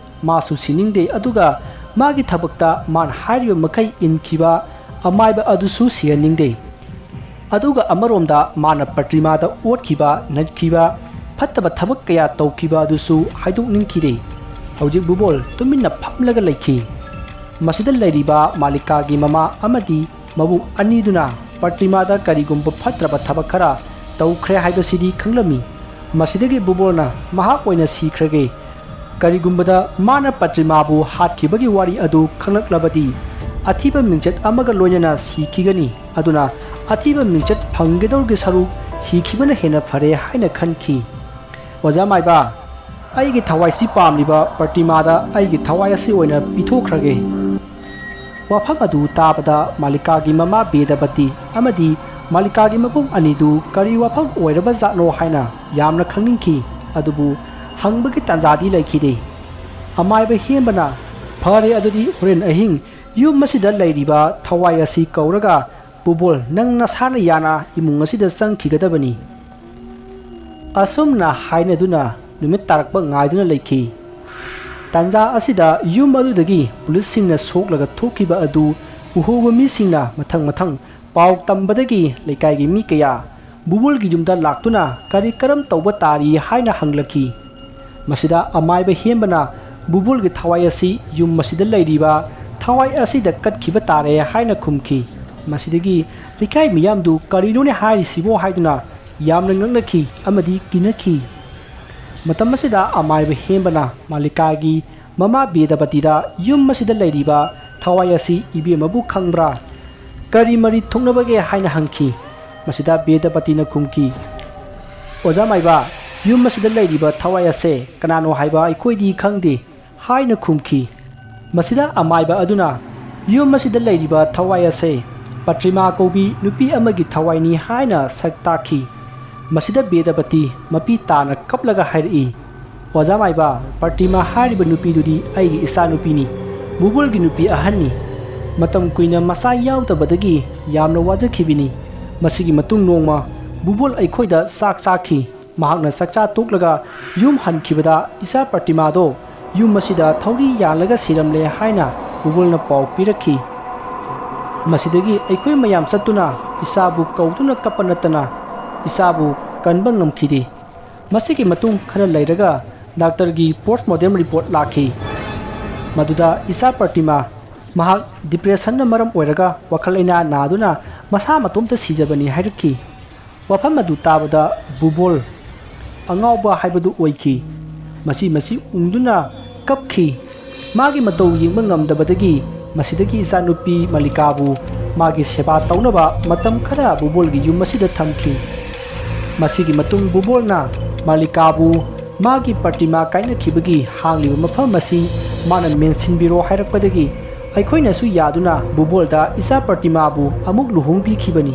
मासु सिनिंगदे अदुगा मागी थबकता मान हारिबा मखै इनखिबा अमाइबा अदुसु सियनिंगदे अदुगा अमरोमदा माना प्रतिमादा ओटखिबा नजखिबा फत्तबा थबक कया तौखिबा अदुसु हाइदोकनिंखिदे हौजिक बुबोल तुमिन्ना फमलगा लैखि मसिदा लैरिबा मालिकागी ममा अमदी मबु अनीदुना प्रतिमादा करिगुम्ब फत्रबा थबक खरा तौख्रे हाइबसिदी खंगलमी मसिदगी बुबोलना महाक ओइना सिख्रगे ꯀꯔꯤꯒꯨꯝꯕꯗ ꯃꯥꯅ ꯄꯇ꯭ꯔꯤꯃꯥꯕꯨ ꯍꯥꯠꯈꯤꯕꯒꯤ ꯋꯥꯔꯤ ꯑꯗꯨ ꯈꯪꯂꯛꯂꯕꯗꯤ ꯑꯊꯤꯕ ꯃꯤꯡꯆꯠ ꯑꯃꯒ ꯂꯣꯏꯅꯅ ꯁꯤꯈꯤꯒꯅꯤ ꯑꯗꯨꯅ ꯑꯊꯤꯕ ꯃꯤꯡꯆꯠ ꯐꯪꯒꯗꯧꯔꯤꯕ ꯁꯔꯨꯛ ꯁꯤꯈꯤꯕꯅ ꯍꯦꯟꯅ ꯐꯔꯦ ꯍꯥꯏꯅ ꯈꯟꯈꯤ꯫ ꯑꯣꯖꯥ ꯃꯥꯏꯕ, ꯑꯩꯒꯤ ꯊꯋꯥꯏꯁꯤ ꯄꯥꯝꯂꯤꯕ ꯄꯇ꯭ꯔꯤꯃꯥꯗ ꯑꯩꯒꯤ ꯊꯋꯥꯏ ꯑꯁꯤ ꯑꯣꯏꯅ ꯄꯤꯊꯣꯛꯈ꯭ꯔꯒꯦ꯫ ꯋꯥꯐꯝ ꯑꯗꯨ ꯇꯥꯕꯗ ꯃꯥꯂꯤꯀꯥꯒꯤ ꯃꯃꯥ ꯕꯦꯗꯕꯇꯤ ꯑꯃꯗꯤ ꯃꯥꯂꯤꯀꯥꯒꯤ ꯃꯕꯨꯡ ꯑꯅꯤꯗꯨ ꯀꯔꯤ ꯋꯥꯐꯝ ꯑꯣꯏꯔꯕꯖꯥꯠꯅꯣ ꯍꯥꯏꯅ ꯌꯥꯝꯅ ꯈꯪꯅꯤꯡꯈꯤ, ꯑꯗꯨꯕꯨ ꯍꯪꯕꯒꯤ ꯇꯥꯟꯖꯥꯗꯤ ꯂꯩꯈꯤꯗꯦ꯫ ꯑꯃꯥꯏꯕ ꯍꯦꯟꯕꯅ ꯐꯔꯦ ꯑꯗꯨꯗꯤ ꯍꯣꯔꯦꯟ ꯑꯍꯤꯡ ꯌꯨꯝ ꯑꯁꯤꯗ ꯂꯩꯔꯤꯕ ꯊꯋꯥꯏ ꯑꯁꯤ ꯀꯧꯔꯒ ꯕꯨꯕꯣꯜ ꯅꯪ ꯅꯁꯥꯅ ꯌꯥꯅ ꯏꯃꯨꯡ ꯑꯁꯤꯗ ꯆꯪꯈꯤꯒꯗꯕꯅꯤ꯫ ꯑꯁꯨꯝꯅ ꯍꯥꯏꯅꯗꯨꯅ ꯅꯨꯃꯤꯠ ꯇꯥꯔꯛꯄ ꯉꯥꯏꯗꯨꯅ ꯂꯩꯈꯤ꯫ ꯇꯥꯟꯖꯥ ꯑꯁꯤꯗ ꯌꯨꯝ ꯑꯗꯨꯗꯒꯤ ꯄꯨꯂꯤꯁꯁꯤꯡꯅ ꯁꯣꯛꯂꯒ ꯊꯣꯛꯈꯤꯕ ꯑꯗꯨ ꯎꯍꯧꯕ ꯃꯤꯁꯤꯡꯅ ꯃꯊꯪ ꯄꯥꯎ ꯇꯝꯕꯗꯒꯤ ꯂꯩꯀꯥꯏꯒꯤ ꯃꯤ ꯀꯌꯥ ꯕꯨꯕꯣꯜꯒꯤ ꯌꯨꯝꯗ ꯂꯥꯛꯇꯨꯅ ꯀꯔꯤ ꯀꯔꯝ ꯇꯧꯕ ꯇꯥꯔꯤ ꯍꯥꯏꯅ ꯍꯪꯂꯛꯈꯤ꯫ ꯃꯁꯤꯗ ꯑꯃꯥꯏꯕ ꯍꯦꯟꯕꯅ ꯕꯨꯕꯣꯜꯒꯤ ꯊꯋꯥꯏ ꯑꯁꯤ ꯌꯨꯝ ꯑꯁꯤꯗ ꯂꯩꯔꯤꯕ ꯊꯋꯥꯏ ꯑꯁꯤꯗ ꯀꯠꯈꯤꯕ ꯇꯥꯔꯦ ꯍꯥꯏꯅ ꯈꯨꯝꯈꯤ꯫ ꯃꯁꯤꯗꯒꯤ ꯂꯩꯀꯥꯏ ꯃꯤꯌꯥꯝꯗꯨ ꯀꯔꯤꯅꯣꯅꯦ ꯍꯥꯏꯔꯤꯁꯤꯕꯣ ꯍꯥꯏꯗꯨꯅ ꯌꯥꯝꯅ ꯉꯛꯅꯈꯤ ꯑꯃꯗꯤ ꯀꯤꯅꯈꯤ꯫ ꯃꯇꯝ ꯑꯁꯤꯗ ꯑꯃꯥꯏꯕ ꯍꯦꯟꯕꯅ ꯃꯥꯂꯤꯀꯥꯒꯤ ꯃꯃꯥ ꯕꯦꯗꯕꯇꯤꯗ ꯌꯨꯝ ꯑꯁꯤꯗ ꯂꯩꯔꯤꯕ ꯊꯋꯥꯏ ꯑꯁꯤ ꯏꯕꯦꯝꯃꯕꯨ ꯈꯪꯕ꯭ꯔꯥ, ꯀꯔꯤ ꯃꯔꯤ ꯊꯣꯛꯅꯕꯒꯦ ꯍꯥꯏꯅ ꯍꯪꯈꯤ꯫ ꯃꯁꯤꯗ ꯕꯦꯗꯕꯇꯤꯅ ꯈꯨꯝꯈꯤ, ꯑꯣꯖꯥ ꯃꯥꯏꯕ, ꯌꯨꯝ ꯑꯁꯤꯗ ꯂꯩꯔꯤꯕ ꯊꯋꯥꯏ ꯑꯁꯦ ꯀꯅꯥꯅꯣ ꯍꯥꯏꯕ ꯑꯩꯈꯣꯏꯗꯤ ꯈꯪꯗꯦ ꯍꯥꯏꯅ ꯈꯨꯝꯈꯤ꯫ ꯃꯁꯤꯗ ꯑꯃꯥꯏꯕ ꯑꯗꯨꯅ ꯌꯨꯝ ꯑꯁꯤꯗ ꯂꯩꯔꯤꯕ ꯊꯋꯥꯏ ꯑꯁꯦ ꯄꯇ꯭ꯔꯤꯃꯥ ꯀꯧꯕꯤ ꯅꯨꯄꯤ ꯑꯃꯒꯤ ꯊꯋꯥꯏꯅꯤ ꯍꯥꯏꯅ ꯁꯛ ꯇꯥꯛꯈꯤ꯫ ꯃꯁꯤꯗ ꯕꯦꯗꯕꯇꯤ ꯃꯄꯤ ꯇꯥꯅ ꯀꯞꯂꯒ ꯍꯥꯏꯔꯛꯏ, ꯑꯣꯖꯥ ꯃꯥꯏꯕ, ꯄꯇ꯭ꯔꯤꯃꯥ ꯍꯥꯏꯔꯤꯕ ꯅꯨꯄꯤꯗꯨꯗꯤ ꯑꯩꯒꯤ ꯏꯆꯥꯅꯨꯄꯤꯅꯤ, ꯕꯨꯕꯣꯜꯒꯤ ꯅꯨꯄꯤ ꯑꯍꯟꯅꯤ꯫ ꯃꯇꯝ ꯀꯨꯏꯅ ꯃꯆꯥ ꯌꯥꯎꯗꯕꯗꯒꯤ ꯌꯥꯝꯅ ꯋꯥꯖꯈꯤꯕꯅꯤ꯫ ꯃꯁꯤꯒꯤ ꯃꯇꯨꯡ ꯅꯣꯡꯃ ꯕꯨꯕꯣꯜ ꯑꯩꯈꯣꯏꯗ ꯆꯥꯛ ꯆꯥꯈꯤ꯫ ꯃꯍꯥꯛꯅ ꯆꯥꯛꯆꯥ ꯇꯣꯛꯂꯒ ꯌꯨꯝ ꯍꯟꯈꯤꯕꯗ ꯏꯆꯥ ꯄꯇ꯭ꯔꯤꯃꯥꯗꯣ ꯌꯨꯝ ꯑꯁꯤꯗ ꯊꯧꯔꯤ ꯌꯥꯜꯂꯒ ꯁꯤꯔꯝꯂꯦ ꯍꯥꯏꯅ ꯕꯨꯕꯣꯜꯅ ꯄꯥꯎ ꯄꯤꯔꯛꯈꯤ꯫ ꯃꯁꯤꯗꯒꯤ ꯑꯩꯈꯣꯏ ꯃꯌꯥꯝ ꯆꯠꯇꯨꯅ ꯏꯆꯥꯕꯨ ꯀꯧꯗꯨꯅ ꯀꯞꯄ ꯅꯠꯇꯅ ꯏꯆꯥꯕꯨ ꯀꯟꯕ ꯉꯝꯈꯤꯗꯦ꯫ ꯃꯁꯤꯒꯤ ꯃꯇꯨꯡ ꯈꯔ ꯂꯩꯔꯒ ꯗꯥꯛꯇꯔꯒꯤ ꯄꯣꯁꯠꯃꯣꯔꯇꯦꯝ ꯔꯤꯄꯣꯔꯠ ꯂꯥꯛꯈꯤ꯫ ꯃꯗꯨꯗ ꯏꯆꯥ ꯄꯇ꯭ꯔꯤꯃꯥ ꯃꯍꯥꯛ ꯗꯤꯄ꯭ꯔꯦꯁꯟꯅ ꯃꯔꯝ ꯑꯣꯏꯔꯒ ꯋꯥꯈꯜ ꯂꯩꯅꯥ ꯅꯥꯗꯨꯅ ꯃꯁꯥ ꯃꯇꯣꯝꯇ ꯁꯤꯖꯕꯅꯤ ꯍꯥꯏꯔꯛꯈꯤ꯫ ꯋꯥꯐꯝ ꯑꯗꯨ ꯇꯥꯕꯗ ꯕꯨꯕꯣꯜ ꯑꯉꯥꯎꯕ ꯍꯥꯏꯕꯗꯨ ꯑꯣꯏꯈꯤ꯫ ꯃꯁꯤ ꯎꯡꯗꯨꯅ ꯀꯞꯈꯤ꯫ ꯃꯥꯒꯤ ꯃꯇꯧ ꯌꯦꯡꯕ ꯉꯝꯗꯕꯗꯒꯤ ꯃꯁꯤꯗꯒꯤ ꯏꯆꯥꯅꯨꯄꯤ ꯃꯥꯂꯤꯀꯥꯕꯨ ꯃꯥꯒꯤ ꯁꯦꯕꯥ ꯇꯧꯅꯕ ꯃꯇꯝ ꯈꯔ ꯕꯨꯕꯣꯜꯒꯤ ꯌꯨꯝ ꯑꯁꯤꯗ ꯊꯝꯈꯤ꯫ ꯃꯁꯤꯒꯤ ꯃꯇꯨꯡ ꯕꯨꯕꯣꯜꯅ ꯃꯥꯂꯤꯀꯥꯕꯨ ꯃꯥꯒꯤ ꯄꯇ꯭ꯔꯤꯃꯥ ꯀꯥꯏꯅꯈꯤꯕꯒꯤ ꯍꯥꯡꯂꯤꯕ ꯃꯐꯝ ꯑꯁꯤ ꯃꯥꯅ ꯃꯦꯟꯁꯤꯟꯕꯤꯔꯣ ꯍꯥꯏꯔꯛꯄꯗꯒꯤ ꯑꯩꯈꯣꯏꯅꯁꯨ ꯌꯥꯗꯨꯅ ꯕꯨꯕꯣꯜꯗ ꯏꯆꯥ ꯄꯇ꯭ꯔꯤꯃꯥꯕꯨ ꯑꯃꯨꯛ ꯂꯨꯍꯣꯡꯕꯤꯈꯤꯕꯅꯤ꯫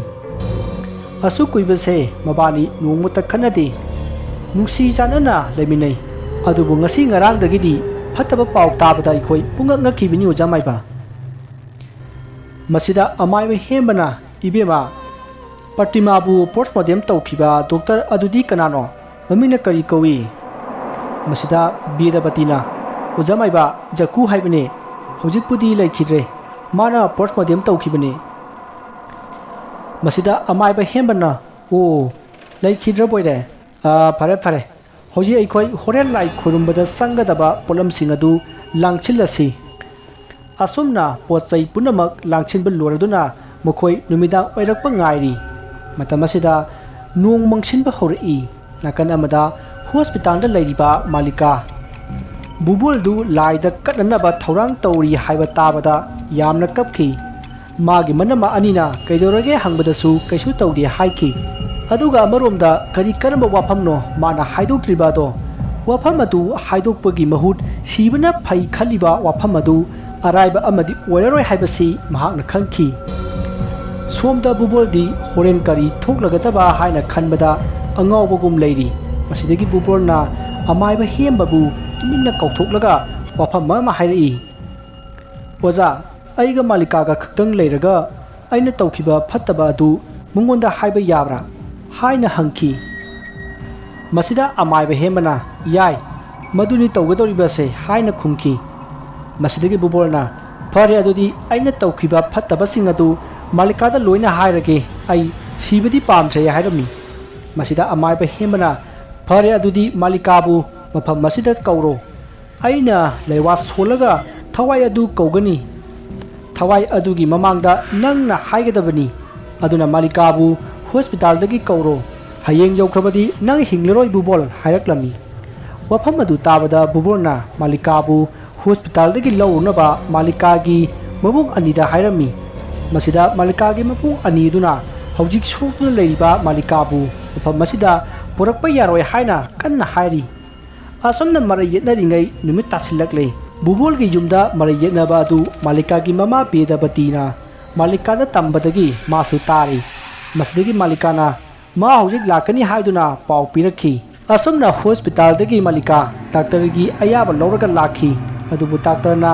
ꯑꯁꯨꯛ ꯀꯨꯏꯕꯁꯦ ꯃꯕꯥꯅꯤ ꯅꯣꯡꯃꯇ ꯈꯠꯅꯗꯦ, ꯅꯨꯡꯁꯤ ꯆꯥꯟꯅꯅ ꯂꯩꯃꯤꯟꯅꯩ꯫ ꯑꯗꯨꯕꯨ ꯉꯁꯤ ꯉꯔꯥꯡꯗꯒꯤꯗꯤ ꯐꯠꯇꯕ ꯄꯥꯎ ꯇꯥꯕꯗ ꯑꯩꯈꯣꯏ ꯄꯨꯡꯉꯛ ꯉꯛꯈꯤꯕꯅꯤ ꯑꯣꯖꯥ ꯃꯥꯏꯕ꯫ ꯃꯁꯤꯗ ꯑꯃꯥꯏꯕ ꯍꯦꯟꯕꯅ, ꯏꯕꯦꯝꯃ, ꯄꯇ꯭ꯔꯤꯃꯥꯕꯨ ꯄꯣꯁꯠꯃꯣꯔꯇꯦꯝ ꯇꯧꯈꯤꯕ ꯗꯣꯛꯇꯔ ꯑꯗꯨꯗꯤ ꯀꯅꯥꯅꯣ, ꯃꯃꯤꯡꯅ ꯀꯔꯤ ꯀꯧꯏ? ꯃꯁꯤꯗ ꯕꯦꯗꯕꯇꯤꯅ, ꯑꯣꯖꯥ ꯃꯥꯏꯕ, ꯖꯛꯀꯨ ꯍꯥꯏꯕꯅꯦ, ꯍꯧꯖꯤꯛꯄꯨꯗꯤ ꯂꯩꯈꯤꯗ꯭ꯔꯦ, ꯃꯥꯅ ꯄꯣꯁꯠꯃꯣꯔꯇꯦꯝ ꯇꯧꯈꯤꯕꯅꯦ꯫ ꯃꯁꯤꯗ ꯑꯃꯥꯏꯕ ꯍꯦꯟꯕꯅ, ꯑꯣ, ꯂꯩꯈꯤꯗ꯭ꯔꯕꯣꯏꯔꯦ, ꯐꯔꯦ, ꯍꯧꯖꯤꯛ ꯑꯩꯈꯣꯏ ꯍꯣꯔꯦꯟ ꯂꯥꯏ ꯈꯨꯔꯨꯝꯕꯗ ꯆꯪꯒꯗꯕ ꯄꯣꯠꯂꯝꯁꯤꯡ ꯑꯗꯨ ꯂꯥꯡꯁꯤꯜꯂꯁꯤ꯫ ꯑꯁꯨꯝꯅ ꯄꯣꯠ ꯆꯩ ꯄꯨꯝꯅꯃꯛ ꯂꯥꯡꯁꯤꯟꯕ ꯂꯣꯏꯔꯗꯨꯅ ꯃꯈꯣꯏ ꯅꯨꯃꯤꯗꯥꯡ ꯑꯣꯏꯔꯛꯄ ꯉꯥꯏꯔꯤ꯫ ꯃꯇꯝ ꯑꯁꯤꯗ ꯅꯣꯡ ꯃꯪꯁꯤꯟꯕ ꯍꯧꯔꯛꯏ꯫ ꯅꯥꯀꯟ ꯑꯃꯗ ꯍꯣꯁꯄꯤꯇꯥꯜꯗ ꯂꯩꯔꯤꯕ ꯃꯥꯂꯤꯀꯥ ꯕꯨꯕꯣꯜꯗꯨ ꯂꯥꯏꯗ ꯀꯠꯅꯅꯕ ꯊꯧꯔꯥꯡ ꯇꯧꯔꯤ ꯍꯥꯏꯕ ꯇꯥꯕꯗ ꯌꯥꯝꯅ ꯀꯞꯈꯤ꯫ ꯃꯥꯒꯤ ꯃꯅꯝꯃ ꯑꯅꯤꯅ ꯀꯩꯗꯧꯔꯒꯦ ꯍꯪꯕꯗꯁꯨ ꯀꯩꯁꯨ ꯇꯧꯗꯦ ꯍꯥꯏꯈꯤ꯫ ꯑꯗꯨꯒ ꯑꯃꯔꯣꯝꯗ ꯀꯔꯤ ꯀꯔꯝꯕ ꯋꯥꯐꯝꯅꯣ ꯃꯥꯅ ꯍꯥꯏꯗꯣꯛꯇ꯭ꯔꯤꯕꯗꯣ? ꯋꯥꯐꯝ ꯑꯗꯨ ꯍꯥꯏꯗꯣꯛꯄꯒꯤ ꯃꯍꯨꯠ ꯁꯤꯕꯅ ꯐꯩ ꯈꯜꯂꯤꯕ ꯋꯥꯐꯝ ꯑꯗꯨ ꯑꯔꯥꯏꯕ ꯑꯃꯗꯤ ꯑꯣꯏꯔꯔꯣꯏ ꯍꯥꯏꯕꯁꯤ ꯃꯍꯥꯛꯅ ꯈꯪꯈꯤ꯫ ꯁꯣꯝꯗ ꯕꯨꯕꯣꯜꯗꯤ ꯍꯣꯔꯦꯟ ꯀꯔꯤ ꯊꯣꯛꯂꯒꯗꯕ ꯍꯥꯏꯅ ꯈꯟꯕꯗ ꯑꯉꯥꯎꯕꯒꯨꯝ ꯂꯩꯔꯤ꯫ ꯃꯁꯤꯗꯒꯤ ꯕꯨꯕꯣꯜꯅ ꯑꯃꯥꯏꯕ ꯍꯦꯟꯕꯕꯨ ꯇꯨꯃꯤꯟꯅ ꯀꯧꯊꯣꯛꯂꯒ ꯋꯥꯐꯝ ꯑꯃ ꯍꯥꯏꯔꯛꯏ, ꯑꯣꯖꯥ, ꯑꯩꯒ ꯃꯥꯂꯤꯀꯥꯒ ꯈꯛꯇꯪ ꯂꯩꯔꯒ ꯑꯩꯅ ꯇꯧꯈꯤꯕ ꯐꯠꯇꯕ ꯑꯗꯨ ꯃꯉꯣꯟꯗ ꯍꯥꯏꯕ ꯌꯥꯕ꯭ꯔꯥ ꯍꯥꯏꯅ ꯍꯪꯈꯤ꯫ ꯃꯁꯤꯗ ꯑꯃꯥꯏꯕ ꯍꯦꯟꯕꯅ, ꯌꯥꯏ, ꯃꯗꯨꯅꯤ ꯇꯧꯒꯗꯧꯔꯤꯕꯁꯦ ꯍꯥꯏꯅ ꯈꯨꯝꯈꯤ꯫ ꯃꯁꯤꯗꯒꯤ ꯕꯨꯕꯣꯜꯅ, ꯐꯔꯦ ꯑꯗꯨꯗꯤ ꯑꯩꯅ ꯇꯧꯈꯤꯕ ꯐꯠꯇꯕꯁꯤꯡ ꯑꯗꯨ ꯃꯥꯂꯤꯀꯥꯗ ꯂꯣꯏꯅ ꯍꯥꯏꯔꯒꯦ, ꯑꯩ ꯁꯤꯕꯗꯤ ꯄꯥꯝꯖꯩ ꯍꯥꯏꯔꯝꯃꯤ꯫ ꯃꯁꯤꯗ ꯑꯃꯥꯏꯕ ꯍꯦꯟꯕꯅ, ꯐꯔꯦ ꯑꯗꯨꯗꯤ ꯃꯥꯂꯤꯀꯥꯕꯨ ꯃꯐꯝ ꯑꯁꯤꯗ ꯀꯧꯔꯣ, ꯑꯩꯅ ꯂꯩꯋꯥ ꯁꯣꯜꯂꯒ ꯊꯋꯥꯏ ꯑꯗꯨ ꯀꯧꯒꯅꯤ꯫ ꯊꯋꯥꯏ ꯑꯗꯨꯒꯤ ꯃꯃꯥꯡꯗ ꯅꯪꯅ ꯍꯥꯏꯒꯗꯕꯅꯤ, ꯑꯗꯨꯅ ꯃꯥꯂꯤꯀꯥꯕꯨ ꯍꯣꯁꯄꯤꯇꯥꯜꯗꯒꯤ ꯀꯧꯔꯣ, ꯍꯌꯦꯡ ꯌꯧꯈ꯭ꯔꯕꯗꯤ ꯅꯪ ꯍꯤꯡꯂꯔꯣꯏ ꯕꯨꯕꯣꯜ ꯍꯥꯏꯔꯛꯂꯝꯃꯤ꯫ ꯋꯥꯐꯝ ꯑꯗꯨ ꯇꯥꯕꯗ ꯕꯨꯕꯣꯔꯅ ꯃꯥꯂꯤꯀꯥꯕꯨ ꯍꯣꯁꯄꯤꯇꯥꯜꯗꯒꯤ ꯂꯧꯔꯨꯅꯕ ꯃꯥꯂꯤꯀꯥꯒꯤ ꯃꯕꯨꯡ ꯑꯅꯤꯗ ꯍꯥꯏꯔꯝꯃꯤ꯫ ꯃꯁꯤꯗ ꯃꯥꯂꯤꯀꯥꯒꯤ ꯃꯕꯨꯡ ꯑꯅꯤ ꯑꯗꯨꯅ ꯍꯧꯖꯤꯛ ꯁꯣꯛꯇꯨꯅ ꯂꯩꯔꯤꯕ ꯃꯥꯂꯤꯀꯥꯕꯨ ꯃꯐꯝ ꯑꯁꯤꯗ ꯄꯨꯔꯛꯄ ꯌꯥꯔꯣꯏ ꯍꯥꯏꯅ ꯀꯟꯅ ꯍꯥꯏꯔꯤ꯫ ꯑꯁꯨꯝꯅ ꯃꯔꯩ ꯌꯦꯠꯅꯔꯤꯉꯩ ꯅꯨꯃꯤꯠ ꯇꯥꯁꯤꯜꯂꯛꯂꯦ꯫ ꯕꯨꯕꯣꯜꯒꯤ ꯌꯨꯝꯗ ꯃꯔꯩ ꯌꯦꯠꯅꯕ ꯑꯗꯨ ꯃꯥꯂꯤꯀꯥꯒꯤ ꯃꯃꯥ ꯕꯦꯗꯕꯇꯤꯅ ꯃꯥꯂꯤꯀꯥꯗ ꯇꯝꯕꯗꯒꯤ ꯃꯥꯁꯨ ꯇꯥꯔꯤ꯫ ꯃꯁꯤꯗꯒꯤ ꯃꯥꯂꯤꯀꯥꯅ ꯃꯥ ꯍꯧꯖꯤꯛ ꯂꯥꯛꯀꯅꯤ ꯍꯥꯏꯗꯨꯅ ꯄꯥꯎ ꯄꯤꯔꯛꯈꯤ꯫ ꯑꯁꯨꯝꯅ ꯍꯣꯁꯄꯤꯇꯥꯜꯗꯒꯤ ꯃꯥꯂꯤꯀꯥ ꯗꯥꯛꯇꯔꯒꯤ ꯑꯌꯥꯕ ꯂꯧꯔꯒ ꯂꯥꯛꯈꯤ꯫ ꯑꯗꯨꯕꯨ ꯗꯥꯛꯇꯔꯅ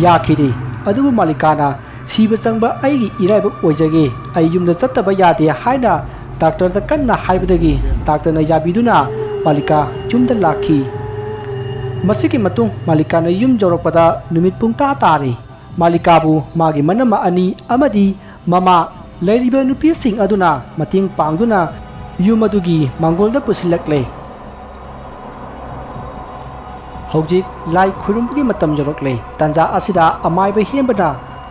ꯌꯥꯈꯤꯗꯦ꯫ ꯑꯗꯨꯕꯨ ꯃꯥꯂꯤꯀꯥꯅ ꯁꯤꯕ ꯆꯪꯕ ꯑꯩꯒꯤ ꯏꯔꯥꯏꯕꯛ ꯑꯣꯏꯖꯒꯦ, ꯑꯩ ꯌꯨꯝꯗ ꯆꯠꯇꯕ ꯌꯥꯗꯦ ꯍꯥꯏꯅ ꯗꯥꯛꯇꯔꯗ ꯀꯟꯅ ꯍꯥꯏꯕꯗꯒꯤ ꯗꯥꯛꯇꯔꯅ ꯌꯥꯕꯤꯗꯨꯅ ꯃꯥꯂꯤꯀꯥ ꯌꯨꯝꯗ ꯂꯥꯛꯈꯤ꯫ ꯃꯁꯤꯒꯤ ꯃꯇꯨꯡ ꯃꯥꯂꯤꯀꯥꯅ ꯌꯨꯝ ꯌꯧꯔꯛꯄꯗ ꯅꯨꯃꯤꯠ ꯄꯨꯡꯇꯥ ꯇꯥꯔꯦ꯫ ꯃꯥꯂꯤꯀꯥꯕꯨ ꯃꯥꯒꯤ ꯃꯅꯝꯃ ꯑꯅꯤ ꯑꯃꯗꯤ ꯃꯃꯥ ꯂꯩꯔꯤꯕ ꯅꯨꯄꯤꯁꯤꯡ ꯑꯗꯨꯅ ꯃꯇꯦꯡ ꯄꯥꯡꯗꯨꯅ ꯌꯨꯝ ꯑꯗꯨꯒꯤ ꯃꯥꯡꯒꯣꯜꯗ ꯄꯨꯁꯤꯜꯂꯛꯂꯦ꯫ ꯍꯧꯖꯤꯛ ꯂꯥꯏ ꯈꯨꯔꯨꯝꯕꯒꯤ ꯃꯇꯝ ꯌꯧꯔꯛꯂꯦ꯫ ꯇꯥꯟꯖꯥ ꯑꯁꯤꯗ ꯑꯃꯥꯏꯕ ꯍꯦꯟꯕꯅ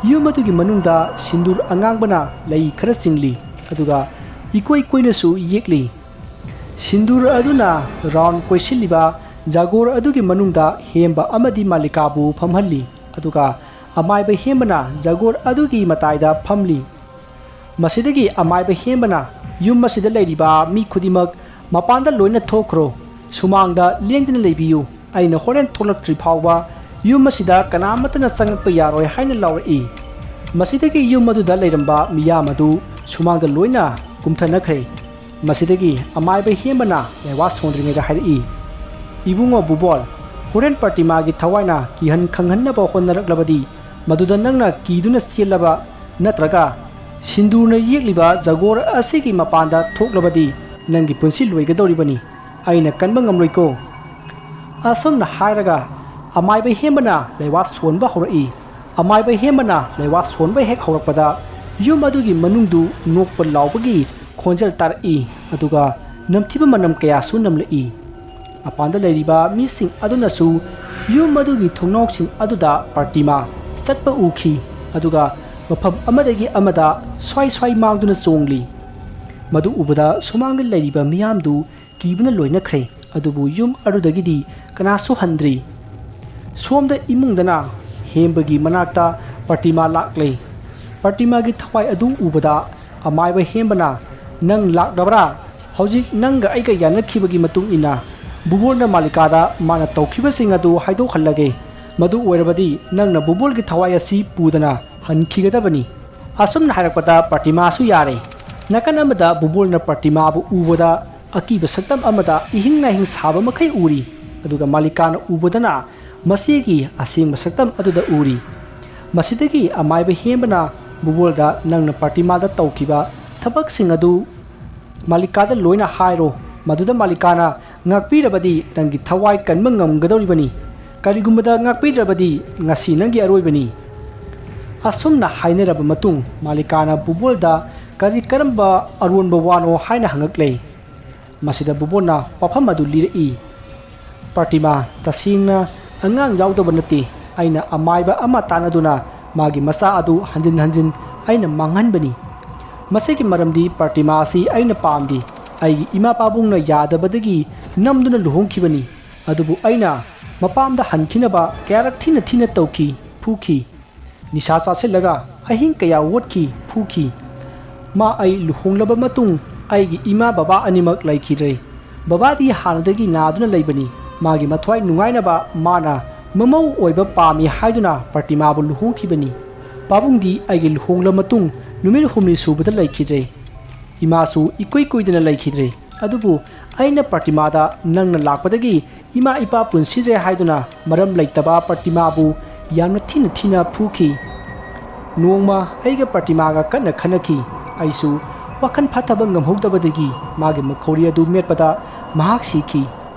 ꯌꯨꯝ ꯑꯗꯨꯒꯤ ꯃꯅꯨꯡꯗ ꯁꯤꯟꯗꯨꯔ ꯑꯉꯥꯡꯕꯅ ꯂꯩ ꯈꯔ ꯆꯤꯡꯂꯤ, ꯑꯗꯨꯒ ꯏꯀꯣꯏ ꯀꯣꯏꯅꯁꯨ ꯌꯦꯛꯂꯤ꯫ ꯁꯤꯟꯗꯨꯔ ꯑꯗꯨꯅ ꯔꯥꯎꯟ ꯀꯣꯏꯁꯤꯜꯂꯤꯕ ꯖꯥꯒꯣꯔ ꯑꯗꯨꯒꯤ ꯃꯅꯨꯡꯗ ꯍꯦꯝꯕ ꯑꯃꯗꯤ ꯃꯥꯂꯤꯀꯥꯕꯨ ꯐꯝꯍꯜꯂꯤ, ꯑꯗꯨꯒ ꯑꯃꯥꯏꯕ ꯍꯦꯝꯕꯅ ꯖꯥꯒꯣꯔ ꯑꯗꯨꯒꯤ ꯃꯇꯥꯏꯗ ꯐꯝꯂꯤ꯫ ꯃꯁꯤꯗꯒꯤ ꯑꯃꯥꯏꯕ ꯍꯦꯝꯕꯅ ꯌꯨꯝ ꯑꯁꯤꯗ ꯂꯩꯔꯤꯕ ꯃꯤ ꯈꯨꯗꯤꯡꯃꯛ ꯃꯄꯥꯟꯗ ꯂꯣꯏꯅ ꯊꯣꯛꯈ꯭ꯔꯣ, ꯁꯨꯃꯥꯡꯗ ꯂꯦꯡꯗꯅ ꯂꯩꯕꯤꯌꯨ, ꯑꯩꯅ ꯍꯣꯔꯦꯟ ꯊꯣꯛꯂꯛꯇ꯭ꯔꯤ ꯐꯥꯎꯕ ꯌꯨꯝ ꯑꯁꯤꯗ ꯀꯅꯥꯃꯠꯇꯅ ꯆꯪꯂꯛꯄ ꯌꯥꯔꯣꯏ ꯍꯥꯏꯅ ꯂꯥꯎꯔꯛꯏ꯫ ꯃꯁꯤꯗꯒꯤ ꯌꯨꯝ ꯑꯗꯨꯗ ꯂꯩꯔꯝꯕ ꯃꯤꯌꯥꯝ ꯑꯗꯨ ꯁꯨꯃꯥꯡꯗ ꯂꯣꯏꯅ ꯀꯨꯝꯊꯅꯈ꯭ꯔꯦ꯫ ꯃꯁꯤꯗꯒꯤ ꯑꯃꯥꯏꯕ ꯍꯦꯝꯕꯅ ꯂꯩꯋꯥ ꯁꯣꯟꯗ꯭ꯔꯤꯉꯩꯗ ꯍꯥꯏꯔꯛꯏ, ꯏꯕꯨꯡꯉꯣ ꯕꯨꯕꯣꯜ, ꯍꯣꯔꯦꯟ ꯄ꯭ꯔꯇꯤꯃꯥꯒꯤ ꯊꯋꯥꯏꯅ ꯀꯤꯍꯟ ꯈꯪꯍꯟꯅꯕ ꯍꯣꯠꯅꯔꯛꯂꯕꯗꯤ ꯃꯗꯨꯗ ꯅꯪꯅ ꯀꯤꯗꯨꯅ ꯆꯦꯜꯂꯕ ꯅꯠꯇ꯭ꯔꯒ ꯁꯤꯟꯗꯨꯔꯅ ꯌꯦꯛꯂꯤꯕ ꯖꯥꯒꯣꯔ ꯑꯁꯤꯒꯤ ꯃꯄꯥꯟꯗ ꯊꯣꯛꯂꯕꯗꯤ ꯅꯪꯒꯤ ꯄꯨꯟꯁꯤ ꯂꯣꯏꯒꯗꯧꯔꯤꯕꯅꯤ, ꯑꯩꯅ ꯀꯟꯕ ꯉꯝꯂꯣꯏꯀꯣ꯫ ꯑꯁꯨꯝꯅ ꯍꯥꯏꯔꯒ ꯑꯃꯥꯏꯕ ꯍꯦꯝꯕꯅ ꯂꯩꯋꯥ ꯁꯣꯟꯕ ꯍꯧꯔꯛꯏ꯫ ꯑꯃꯥꯏꯕ ꯍꯦꯝꯕꯅ ꯂꯩꯋꯥ ꯁꯣꯟꯕ ꯍꯦꯛ ꯍꯧꯔꯛꯄꯗ ꯌꯨꯝ ꯑꯗꯨꯒꯤ ꯃꯅꯨꯡꯗꯨ ꯅꯣꯛꯄ ꯂꯥꯎꯕꯒꯤ ꯈꯣꯟꯖꯦꯜ ꯇꯥꯔꯛꯏ, ꯑꯗꯨꯒ ꯅꯝꯊꯤꯕ ꯃꯅꯝ ꯀꯌꯥꯁꯨ ꯅꯝꯂꯛꯏ꯫ ꯃꯄꯥꯟꯗ ꯂꯩꯔꯤꯕ ꯃꯤꯁꯤꯡ ꯑꯗꯨꯅꯁꯨ ꯌꯨꯝ ꯑꯗꯨꯒꯤ ꯊꯣꯡꯅꯥꯎꯁꯤꯡ ꯑꯗꯨꯗ ꯄ꯭ꯔꯇꯤꯃꯥ ꯆꯠꯄ ꯎꯈꯤ, ꯑꯗꯨꯒ ꯃꯐꯝ ꯑꯃꯗꯒꯤ ꯑꯃꯗ ꯁ꯭ꯋꯥꯏ ꯃꯥꯡꯗꯨꯅ ꯆꯣꯡꯂꯤ꯫ ꯃꯗꯨ ꯎꯕꯗ ꯁꯨꯃꯥꯡꯗ ꯂꯩꯔꯤꯕ ꯃꯤꯌꯥꯝꯗꯨ ꯀꯤꯕꯅ ꯂꯣꯏꯅꯈ꯭ꯔꯦ, ꯑꯗꯨꯕꯨ ꯌꯨꯝ ꯑꯗꯨꯗꯒꯤꯗꯤ ꯀꯅꯥꯁꯨ ꯍꯟꯗ꯭ꯔꯤ꯫ ꯁꯣꯝꯗ ꯏꯃꯨꯡꯗꯅ ꯍꯦꯝꯕꯒꯤ ꯃꯅꯥꯛꯇ ꯄ꯭ꯔꯇꯤꯃꯥ ꯂꯥꯛꯂꯦ꯫ ꯄ꯭ꯔꯇꯤꯃꯥꯒꯤ ꯊꯋꯥꯏ ꯑꯗꯨ ꯎꯕꯗ ꯑꯃꯥꯏꯕ ꯍꯦꯝꯕꯅ, ꯅꯪ ꯂꯥꯛꯂꯕ꯭ꯔꯥ? ꯍꯧꯖꯤꯛ ꯅꯪꯒ ꯑꯩꯒ ꯌꯥꯅꯈꯤꯕꯒꯤ ꯃꯇꯨꯡ ꯏꯟꯅ ꯕꯨꯕꯣꯜꯅ ꯃꯥꯂꯤꯀꯥꯗ ꯃꯥꯅ ꯇꯧꯈꯤꯕꯁꯤꯡ ꯑꯗꯨ ꯍꯥꯏꯗꯣꯛꯍꯜꯂꯒꯦ, ꯃꯗꯨ ꯑꯣꯏꯔꯕꯗꯤ ꯅꯪꯅ ꯕꯨꯕꯣꯜꯒꯤ ꯊꯋꯥꯏ ꯑꯁꯤ ꯄꯨꯗꯅ ꯍꯟꯈꯤꯒꯗꯕꯅꯤ꯫ ꯑꯁꯨꯝꯅ ꯍꯥꯏꯔꯛꯄꯗ ꯄ꯭ꯔꯇꯤꯃꯥꯁꯨ ꯌꯥꯔꯦ꯫ ꯅꯥꯀꯟ ꯑꯃꯗ ꯕꯨꯕꯣꯜꯅ ꯄ꯭ꯔꯇꯤꯃꯥꯕꯨ ꯎꯕꯗ ꯑꯀꯤꯕ ꯁꯛꯇꯝ ꯑꯃꯗ ꯏꯍꯤꯡ ꯅꯥꯍꯤꯡ ꯁꯥꯕ ꯃꯈꯩ ꯎꯔꯤ, ꯑꯗꯨꯒ ꯃꯥꯂꯤꯀꯥꯅ ꯎꯕꯗꯅ ꯃꯁꯤꯒꯤ ꯑꯁꯦꯡꯕ ꯁꯛꯇꯝ ꯑꯗꯨꯗ ꯎꯔꯤ꯫ ꯃꯁꯤꯗꯒꯤ ꯑꯃꯥꯏꯕ ꯍꯦꯝꯕꯅ ꯕꯨꯕꯣꯜꯗ ꯅꯪꯅ ꯄ꯭ꯔꯇꯤꯃꯥꯗ ꯇꯧꯈꯤꯕ ꯊꯕꯛꯁꯤꯡ ꯑꯗꯨ ꯃꯥꯂꯤꯀꯥꯗ ꯂꯣꯏꯅ ꯍꯥꯏꯔꯣ, ꯃꯗꯨꯗ ꯃꯥꯂꯤꯀꯥꯅ ꯉꯥꯛꯄꯤꯔꯕꯗꯤ ꯅꯪꯒꯤ ꯊꯋꯥꯏ ꯀꯟꯕ ꯉꯝꯒꯗꯧꯔꯤꯕꯅꯤ, ꯀꯔꯤꯒꯨꯝꯕꯗ ꯉꯥꯛꯄꯤꯗ꯭ꯔꯕꯗꯤ ꯉꯁꯤ ꯅꯪꯒꯤ ꯑꯔꯣꯏꯕꯅꯤ꯫ ꯑꯁꯨꯝꯅ ꯍꯥꯏꯅꯔꯕ ꯃꯇꯨꯡ ꯃꯥꯂꯤꯀꯥꯅ ꯕꯨꯕꯣꯜꯗ ꯀꯔꯝꯕ ꯑꯔꯣꯟꯕ ꯋꯥꯅꯣ ꯍꯥꯏꯅ ꯍꯪꯉꯛꯂꯦ꯫ ꯃꯁꯤꯗ ꯕꯨꯕꯣꯜꯅ ꯋꯥꯐꯝ ꯑꯗꯨ ꯂꯤꯔꯛꯏ꯫ ꯄ꯭ꯔꯇꯤꯃꯥ ꯇꯁꯦꯡꯅ ꯑꯉꯥꯡ ꯌꯥꯎꯗꯕ ꯅꯠꯇꯦ, ꯑꯩꯅ ꯑꯃꯥꯏꯕ ꯑꯃ ꯇꯥꯟꯅꯗꯨꯅ ꯃꯥꯒꯤ ꯃꯆꯥ ꯑꯗꯨ ꯍꯟꯖꯤꯟ ꯍꯟꯖꯤन ꯑꯩꯅ ꯃꯥꯡꯍꯟꯕꯅꯤ꯫ ꯃꯁꯤꯒꯤ ꯃꯔꯝꯗꯤ ꯄ꯭ꯔꯇꯤꯃꯥ ꯑꯁꯤ ꯑꯩꯅ ꯄꯥꯝꯗꯦ, ꯑꯩꯒꯤ ꯏꯃꯥ ꯄꯥꯕꯨꯡꯅ ꯌꯥꯗꯕꯗꯒꯤ ꯅꯝꯗꯨꯅ ꯂꯨꯍꯣꯡꯈꯤꯕꯅꯤ, ꯑꯗꯨꯕꯨ ꯑꯩꯅ ꯃꯄꯥꯝꯗ ꯍꯟꯈꯤꯅꯕ ꯀꯌꯥꯔꯛ ꯊꯤꯅ ꯇꯧꯈꯤ, ꯐꯨꯈꯤ, ꯅꯤꯁꯥ ꯆꯥꯁꯤꯜꯂꯒ ꯑꯍꯤꯡ ꯀꯌꯥ ꯋꯣꯠꯈꯤ, ꯐꯨꯈꯤ꯫ ꯃꯥ ꯑꯩ ꯂꯨꯍꯣꯡꯂꯕ ꯃꯇꯨꯡ ꯑꯩꯒꯤ ꯏꯃꯥ ꯕꯕꯥ ꯑꯅꯤꯃꯛ ꯂꯩꯈꯤꯗ꯭ꯔꯦ꯫ ꯕꯕꯥꯗꯤ ꯍꯥꯟꯅꯗꯒꯤ ꯅꯥꯗꯨꯅ ꯂꯩꯕꯅꯤ, ꯃꯥꯒꯤ ꯃꯊ꯭ꯋꯥꯏ ꯅꯨꯡꯉꯥꯏꯅꯕ ꯃꯥꯅ ꯃꯃꯧ ꯑꯣꯏꯕ ꯄꯥꯝꯃꯤ ꯍꯥꯏꯗꯨꯅ ꯄ꯭ꯔꯇꯤꯃꯥꯕꯨ ꯂꯨꯍꯣꯡꯈꯤꯕꯅꯤ꯫ ꯄꯥꯕꯨꯡꯗꯤ ꯑꯩꯒꯤ ꯂꯨꯍꯣꯡꯂꯕ ꯃꯇꯨꯡ ꯅꯨꯃꯤꯠ 6ꯅꯤ ꯁꯨꯕꯗ ꯂꯩꯈꯤꯗ꯭ꯔꯦ, ꯏꯃꯥꯁꯨ ꯏꯀꯨꯏ ꯀꯨꯏꯗꯅ ꯂꯩꯈꯤꯗ꯭ꯔꯦ꯫ ꯑꯗꯨꯕꯨ ꯑꯩꯅ ꯄ꯭ꯔꯇꯤꯃꯥꯗ ꯅꯪꯅ ꯂꯥꯛꯄꯗꯒꯤ ꯏꯃꯥ ꯏꯄꯥ ꯄꯨꯟꯁꯤꯗ꯭ꯔꯦ ꯍꯥꯏꯗꯨꯅ ꯃꯔꯝ ꯂꯩꯇꯕ ꯄ꯭ꯔꯇꯤꯃꯥꯕꯨ ꯌꯥꯝꯅ ꯊꯤꯅ ꯐꯨꯈꯤ꯫ ꯅꯣꯡꯃ ꯑꯩꯒ ꯄ꯭ꯔꯇꯤꯃꯥꯒ ꯀꯟꯅ ꯈꯟꯅꯈꯤ꯫ ꯑꯩꯁꯨ ꯋꯥꯈꯜ ꯐꯥꯊꯕ ꯉꯝꯍꯧꯗꯕꯗꯒꯤ ꯃꯥꯒꯤ ꯃꯈꯧꯔꯤ ꯑꯗꯨ ꯃꯦꯠꯄꯗ ꯃꯍꯥꯛ ꯁꯤꯈꯤ꯫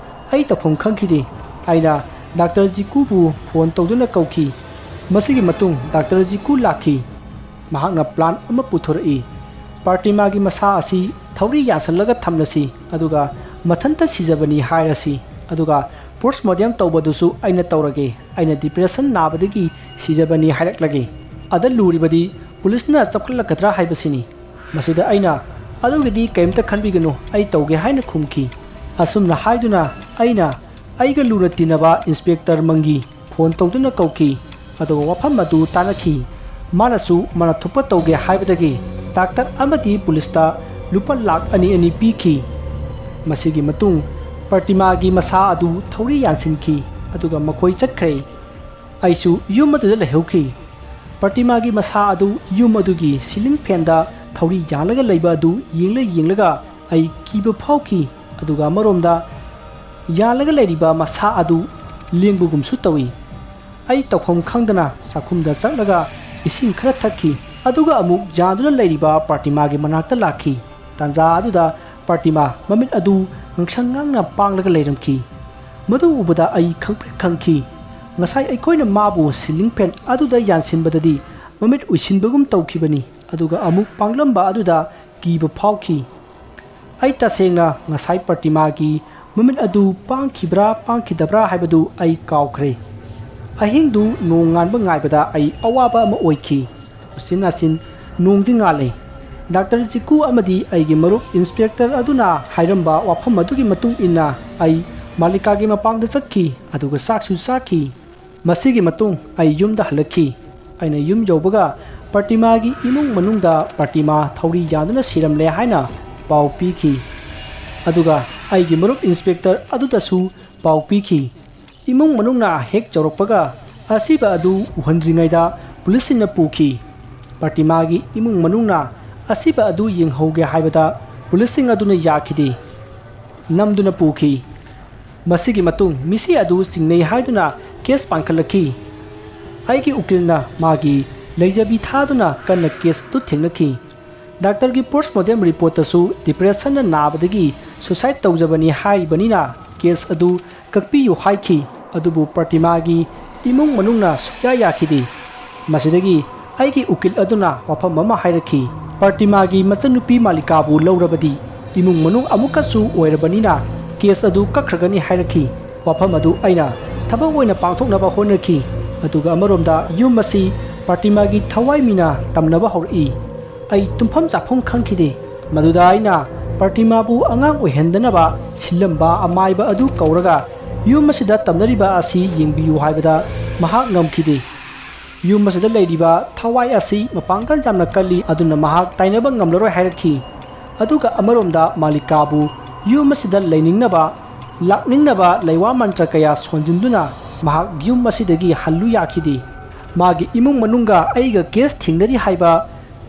ꯑꯩ ꯇꯧꯐꯝ ꯈꯪꯈꯤꯗꯦ꯫ ꯑꯩꯅ ꯗꯥꯛꯇꯔ ꯖꯤꯀꯨꯕꯨ ꯐꯣꯟ ꯇꯧꯗꯨꯅ ꯀꯧꯈꯤ꯫ ꯃꯁꯤꯒꯤ ꯃꯇꯨꯡ ꯗꯥꯛꯇꯔ ꯖꯤꯀꯨ ꯂꯥꯛꯈꯤ꯫ ꯃꯍꯥꯛꯅ ꯄ꯭ꯂꯥꯟ ꯑꯃ ꯄꯨꯊꯣꯔꯛꯏ꯫ ꯄ꯭ꯔꯇꯤꯃꯥꯒꯤ ꯃꯁꯥ ꯑꯁꯤ ꯊꯧꯔꯤ ꯌꯥꯟꯁꯤꯜꯂꯒ ꯊꯝꯂꯁꯤ, ꯑꯗꯨꯒ ꯃꯊꯟꯇ ꯁꯤꯖꯕꯅꯤ ꯍꯥꯏꯔꯁꯤ, ꯑꯗꯨꯒ ꯄꯣꯁꯃꯣꯔꯇꯦꯝ ꯇꯧꯕꯗꯨꯁꯨ ꯑꯩꯅ ꯇꯧꯔꯒꯦ, ꯑꯩꯅ ꯗꯤꯄ꯭ꯔꯦꯁꯟ ꯅꯥꯕꯗꯒꯤ ꯁꯤꯖꯕꯅꯤ ꯍꯥꯏꯔꯛꯂꯒꯦ꯫ ꯑꯗ ꯂꯨꯔꯤꯕꯗꯤ ꯄꯨꯂꯤꯁꯅ ꯆꯞꯈꯠꯂꯛꯀꯗ꯭ꯔꯥ ꯍꯥꯏꯕꯁꯤꯅꯤ꯫ ꯃꯁꯤꯗ ꯑꯩꯅ ꯑꯗꯨꯒꯤꯗꯤ ꯀꯔꯤꯝꯇ ꯈꯟꯕꯤꯒꯅꯨ, ꯑꯩ ꯇꯧꯒꯦ ꯍꯥꯏꯅ ꯈꯨꯝꯈꯤ꯫ ꯑꯁꯨꯝꯅ ꯍꯥꯏꯗꯨꯅ ꯑꯩꯅ ꯑꯩꯒ ꯂꯨꯅ ꯇꯤꯟꯅꯕ ꯏꯟꯁꯄꯦꯛꯇꯔ ꯃꯪꯒꯤ ꯐꯣꯟ ꯇꯧꯗꯨꯅ ꯀꯧꯈꯤ ꯑꯗꯨꯒ ꯋꯥꯐꯝ ꯑꯗꯨ ꯇꯥꯟꯅꯈꯤ ꯃꯥꯅꯁꯨ ꯃꯅ ꯊꯣꯛꯄ ꯇꯧꯒꯦ ꯍꯥꯏꯕꯗꯒꯤ ꯗꯥꯛꯇꯔ ꯑꯃꯗꯤ ꯄꯨꯂꯤꯁꯇ ꯂꯨꯄꯥ ꯂꯥꯛ 2 ꯄꯤꯈꯤ ꯃꯁꯤꯒꯤ ꯃꯇꯨꯡ ꯄ꯭ꯔꯇꯤꯃꯥꯒꯤ ꯃꯁꯥ ꯑꯗꯨ ꯊꯧꯔꯤ ꯌꯥꯟꯁꯤꯟꯈꯤ ꯑꯗꯨꯒ ꯃꯈꯣꯏ ꯆꯠꯈ꯭ꯔꯦ ꯑꯩꯁꯨ ꯌꯨꯝ ꯑꯗꯨꯗ ꯂꯩꯍꯧꯈꯤ ꯄ꯭ꯔꯇꯤꯃꯥꯒꯤ ꯃꯁꯥ ꯑꯗꯨ ꯌꯨꯝ ꯑꯗꯨꯒꯤ ꯁꯤꯂꯤꯡ ꯐꯦꯟꯗ ꯊꯧꯔꯤ ꯌꯥꯜꯂꯒ ꯂꯩꯕ ꯑꯗꯨ ꯌꯦꯡꯂꯒ ꯑꯩ ꯀꯤꯕ ꯐꯥꯎꯈꯤ ꯑꯗꯨꯒ ꯑꯃꯔꯣꯝꯗ ꯌꯥꯜꯂꯒ ꯂꯩꯔꯤꯕ ꯃꯁꯥ ꯑꯗꯨ ꯂꯦꯡꯕꯒꯨꯝꯁꯨ ꯇꯧꯏ ꯑꯩ ꯇꯧꯐꯝ ꯈꯪꯗꯅ ꯆꯥꯛꯈꯨꯝꯗ ꯆꯠꯂꯒ ꯏꯁꯤꯡ ꯈꯔ ꯊꯛꯈꯤ ꯑꯗꯨꯒ ꯑꯃꯨꯛ ꯌꯥꯟꯗꯨꯅ ꯂꯩꯔꯤꯕ ꯄ꯭ꯔꯇꯤꯃꯥꯒꯤ ꯃꯅꯥꯛꯇ ꯂꯥꯛꯈꯤ ꯇꯥꯟꯖꯥ ꯑꯗꯨꯗ ꯄ꯭ꯔꯇꯤꯃꯥ ꯃꯃꯤꯠ ꯑꯗꯨ ꯉꯥꯡꯁꯪ ꯉꯥꯡꯅ ꯄꯥꯡꯂꯒ ꯂꯩꯔꯝꯈꯤ ꯃꯗꯨ ꯎꯕꯗ ꯑꯩ ꯈꯪꯄ꯭ꯔꯦꯛ ꯈꯪꯈꯤ ꯉꯁꯥꯏ ꯑꯩꯈꯣꯏꯅ ꯃꯥꯕꯨ ꯁꯤꯂꯤꯡ ꯐꯦꯟ ꯑꯗꯨꯗ ꯌꯥꯟꯁꯤꯟꯕꯗꯗꯤ ꯃꯃꯤꯠ ꯎꯏꯁꯤꯟꯕꯒꯨꯝ ꯇꯧꯈꯤꯕꯅꯤ ꯑꯗꯨꯒ ꯑꯃꯨꯛ ꯄꯥꯡꯂꯝꯕ ꯑꯗꯨꯗ ꯀꯤꯕ ꯐꯥꯎꯈꯤ ꯑꯩ ꯇꯁꯦꯡꯅ ꯉꯁꯥꯏ ꯄ꯭ꯔꯇꯤꯃꯥꯒꯤ ꯃꯃꯤꯠ ꯑꯗꯨ ꯄꯥꯡꯈꯤꯕ꯭ꯔꯥ ꯄꯥꯡꯈꯤꯗꯕ꯭ꯔꯥ ꯍꯥꯏꯕꯗꯨ ꯑꯩ ꯀꯥꯎꯈ꯭ꯔꯦ ꯑꯍꯤꯡꯗꯨ ꯅꯣꯡ ꯉꯥꯟꯕ ꯉꯥꯏꯕꯗ ꯑꯩ ꯑꯋꯥꯕ ꯑꯃ ꯑꯣꯏꯈꯤ ꯎꯆꯤꯟ ꯅꯥꯆꯤꯟ ꯅꯣꯡꯗꯤ ꯉꯥꯜꯂꯦ ꯗꯥꯛꯇꯔ ꯖꯤꯀꯨ ꯑꯃꯗꯤ ꯑꯩꯒꯤ ꯃꯔꯨꯞ ꯏꯟꯁꯄꯦꯛꯇꯔ ꯑꯗꯨꯅ ꯍꯥꯏꯔꯝꯕ ꯋꯥꯐꯝ ꯑꯗꯨꯒꯤ ꯃꯇꯨꯡ ꯏꯟꯅ ꯑꯩ ꯃꯥꯂꯤꯀꯥꯒꯤ ꯃꯄꯥꯝꯗ ꯆꯠꯈꯤ ꯑꯗꯨꯒ ꯆꯥꯛꯁꯨ ꯆꯥꯈꯤ ꯃꯁꯤꯒꯤ ꯃꯇꯨꯡ ꯑꯩ ꯌꯨꯝꯗ ꯍꯜꯂꯛꯈꯤ ꯑꯩꯅ ꯌꯨꯝ ꯌꯧꯕꯒ ꯄ꯭ꯔꯇꯤꯃꯥꯒꯤ ꯏꯃꯨꯡ ꯃꯅꯨꯡꯗ ꯄ꯭ꯔꯇꯤꯃꯥ ꯊꯧꯔꯤ ꯌꯥꯟꯗꯨꯅ ꯁꯤꯔꯝꯂꯦ ꯍꯥꯏꯅ ꯄꯥꯎ ꯄꯤꯈꯤ ꯑꯗꯨꯒ ꯑꯩꯒꯤ ꯃꯔꯨꯞ ꯏꯟꯁꯄꯦꯛꯇꯔ ꯑꯗꯨꯗꯁꯨ ꯄꯥꯎ ꯄꯤꯈꯤ ꯏꯃꯨꯡ ꯃꯅꯨꯡꯅ ꯍꯦꯛ ꯆꯥꯎꯔꯛꯄꯒ ꯑꯁꯤꯕ ꯑꯗꯨ ꯎꯍꯟꯗ꯭ꯔꯤꯉꯩꯗ ꯄꯨꯂꯤꯁꯁꯤꯡꯅ ꯄꯨꯈꯤ ꯄ꯭ꯔꯇꯤꯃꯥꯒꯤ ꯏꯃꯨꯡ ꯃꯅꯨꯡꯅ ꯑꯁꯤꯕ ꯑꯗꯨ ꯌꯦꯡꯍꯧꯒꯦ ꯍꯥꯏꯕꯗ ꯄꯨꯂꯤꯁꯁꯤꯡ ꯑꯗꯨꯅ ꯌꯥꯈꯤꯗꯦ ꯅꯝꯗꯨꯅ ꯄꯨꯈꯤ ꯃꯁꯤꯒꯤ ꯃꯇꯨꯡ ꯃꯤꯁꯤ ꯑꯗꯨ ꯆꯤꯡꯅꯩ ꯍꯥꯏꯗꯨꯅ ꯀꯦꯁ ꯄꯥꯟꯈꯠꯂꯛꯈꯤ ꯑꯩꯒꯤ ꯎꯀꯤꯜꯅ ꯃꯥꯒꯤ ꯂꯩꯖꯕꯤ ꯊꯥꯗꯨꯅ ꯀꯟꯅ ꯀꯦꯁ ꯑꯗꯨ ꯊꯦꯡꯅꯈꯤ ꯗꯥꯛꯇꯔꯒꯤ ꯄꯣꯁꯠꯃꯣꯔꯇꯦꯝ ꯔꯤꯄꯣꯔꯠꯇꯁꯨ ꯗꯤꯄ꯭ꯔꯦꯁꯟꯅ ꯅꯥꯕꯗꯒꯤ ꯁꯨꯁꯥꯏꯗ ꯇꯧꯖꯕꯅꯤ ꯍꯥꯏꯔꯤꯕꯅꯤꯅ ꯀꯦꯁ ꯑꯗꯨ ꯀꯛꯄꯤꯌꯨ ꯍꯥꯏꯈꯤ ꯑꯗꯨꯕꯨ ꯄ꯭ꯔꯇꯤꯃꯥꯒꯤ ꯏꯃꯨꯡ ꯃꯅꯨꯡꯅ ꯁꯨꯛꯌꯥ ꯌꯥꯈꯤꯗꯦ ꯃꯁꯤꯗꯒꯤ ꯑꯩꯒꯤ ꯎꯀꯤꯜ ꯑꯗꯨꯅ ꯋꯥꯐꯝ ꯑꯃ ꯍꯥꯏꯔꯛꯈꯤ ꯄ꯭ꯔꯇꯤꯃꯥꯒꯤ ꯃꯆꯟꯅꯨꯄꯤ ꯃꯥꯂꯤꯀꯥꯕꯨ ꯂꯧꯔꯕꯗꯤ ꯏꯃꯨꯡ ꯃꯅꯨꯡ ꯑꯃꯨꯛꯀꯁꯨ ꯑꯣꯏꯔꯕꯅꯤꯅ ꯀꯦꯁ ꯑꯗꯨ ꯀꯛꯈ꯭ꯔꯒꯅꯤ ꯍꯥꯏꯔꯛꯈꯤ ꯋꯥꯐꯝ ꯑꯗꯨ ꯑꯩꯅ ꯊꯕꯛ ꯑꯣꯏꯅ ꯄꯥꯡꯊꯣꯛꯅꯕ ꯍꯣꯠꯅꯈꯤ ꯑꯗꯨꯒ ꯑꯃꯔꯣꯝꯗ ꯌꯨꯝ ꯑꯁꯤ ꯄ꯭ꯔꯇꯤꯃꯥꯒꯤ ꯊꯋꯥꯏ ꯃꯤꯅ ꯇꯝꯅꯕ ꯍꯧꯔꯛꯏ ꯑꯩ ꯇꯨꯝꯐꯝ ꯆꯥꯐꯝ ꯈꯪꯈꯤꯗꯦ ꯃꯗꯨꯗ ꯑꯩꯅ ꯄ꯭ꯔꯇꯤꯃꯥꯕꯨ ꯑꯉꯥꯡ ꯑꯣꯏꯍꯟꯗꯅꯕ ꯁꯤꯜꯂꯝꯕ ꯑꯃꯥꯏꯕ ꯑꯗꯨ ꯀꯧꯔꯒ ꯌꯨꯝ ꯑꯁꯤꯗ ꯇꯝꯅꯔꯤꯕ ꯑꯁꯤ ꯌꯦꯡꯕꯤꯌꯨ ꯍꯥꯏꯕꯗ ꯃꯍꯥꯛ ꯉꯝꯈꯤꯗꯦ ꯌꯨꯝ ꯑꯁꯤꯗ ꯂꯩꯔꯤꯕ ꯊꯋꯥꯏ ꯑꯁꯤ ꯃꯄꯥꯡꯒꯜ ꯌꯥꯝꯅ ꯀꯜꯂꯤ ꯑꯗꯨꯅ ꯃꯍꯥꯛ ꯇꯥꯏꯅꯕ ꯉꯝꯂꯔꯣꯏ ꯍꯥꯏꯔꯛꯈꯤ ꯑꯗꯨꯒ ꯑꯃꯔꯣꯝꯗ ꯃꯥꯂꯤꯀꯥꯕꯨ ꯌꯨꯝ ꯑꯁꯤꯗ ꯂꯩꯅꯤꯡꯅꯕ ꯂꯥꯛꯅꯤꯡꯅꯕ ꯂꯩꯋꯥ ꯃꯟꯇ꯭ꯔ ꯀꯌꯥ ꯁꯣꯟꯖꯤꯟꯗꯨꯅ ꯃꯍꯥꯛ ꯌꯨꯝ ꯑꯁꯤꯗꯒꯤ ꯍꯜꯂꯨ ꯌꯥꯈꯤꯗꯦ ꯃꯥꯒꯤ ꯏꯃꯨꯡ ꯃꯅꯨꯡꯒ ꯑꯩꯒ ꯀꯦꯁ ꯊꯦꯡꯅꯔꯤ ꯍꯥꯏꯕ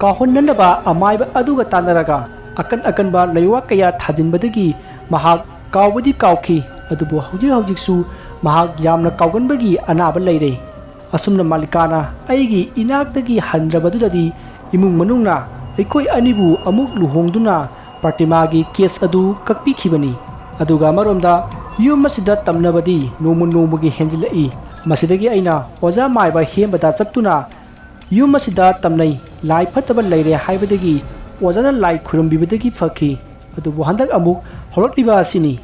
ꯀꯥꯎꯍꯟꯅꯅꯕ ꯑꯃꯥꯏꯕ ꯑꯗꯨꯒ ꯇꯥꯟꯅꯔꯒ ꯑꯀꯟꯕ ꯂꯩꯋꯥ ꯀꯌꯥ ꯊꯥꯖꯤꯟꯕꯗꯒꯤ ꯃꯍꯥꯛ ꯀꯥꯎꯕꯗꯤ ꯀꯥꯎꯈꯤ ꯑꯗꯨꯕꯨ ꯍꯧꯖꯤꯛꯁꯨ ꯃꯍꯥꯛ ꯌꯥꯝꯅ ꯀꯥꯎꯒꯟꯕꯒꯤ ꯑꯅꯥꯕ ꯂꯩꯔꯦ ꯑꯁꯨꯝꯅ ꯃꯥꯂꯤꯀꯥꯅ ꯑꯩꯒꯤ ꯏꯅꯥꯛꯇꯒꯤ ꯍꯟꯗ꯭ꯔꯕꯗꯨꯗꯗꯤ ꯏꯃꯨꯡ ꯃꯅꯨꯡꯅ ꯑꯩꯈꯣꯏ ꯑꯅꯤꯕꯨ ꯑꯃꯨꯛ ꯂꯨꯍꯣꯡꯗꯨꯅ ꯄ꯭ꯔꯇꯤꯃꯥꯒꯤ ꯀꯦꯁ ꯑꯗꯨ ꯀꯛꯄꯤꯈꯤꯕꯅꯤ ꯑꯗꯨꯒ ꯑꯃꯔꯣꯝꯗ ꯌꯨꯝ ꯑꯁꯤꯗ ꯇꯝꯅꯕꯗꯤ ꯅꯣꯡꯃꯒꯤ ꯍꯦꯟꯖꯤꯜꯂꯛꯏ ꯃꯁꯤꯗꯒꯤ ꯑꯩꯅ ꯑꯣꯖꯥ ꯃꯥꯏꯕ ꯍꯦꯝꯕꯗ ꯆꯠꯇꯨꯅ ꯌꯨꯝ ꯑꯁꯤꯗ ꯇꯝꯅꯩ ꯂꯥꯏ ꯐꯠꯇꯕ ꯂꯩꯔꯦ ꯍꯥꯏꯕꯗꯒꯤ ꯑꯣꯖꯥꯅ ꯂꯥꯏ ꯈꯨꯔꯨꯝꯕꯤꯕꯗꯒꯤ ꯐꯈꯤ ꯑꯗꯨꯕꯨ ꯍꯟꯗꯛ ꯑꯃꯨꯛ ꯍꯧꯔꯛꯂꯤꯕ ꯑꯁꯤꯅꯤ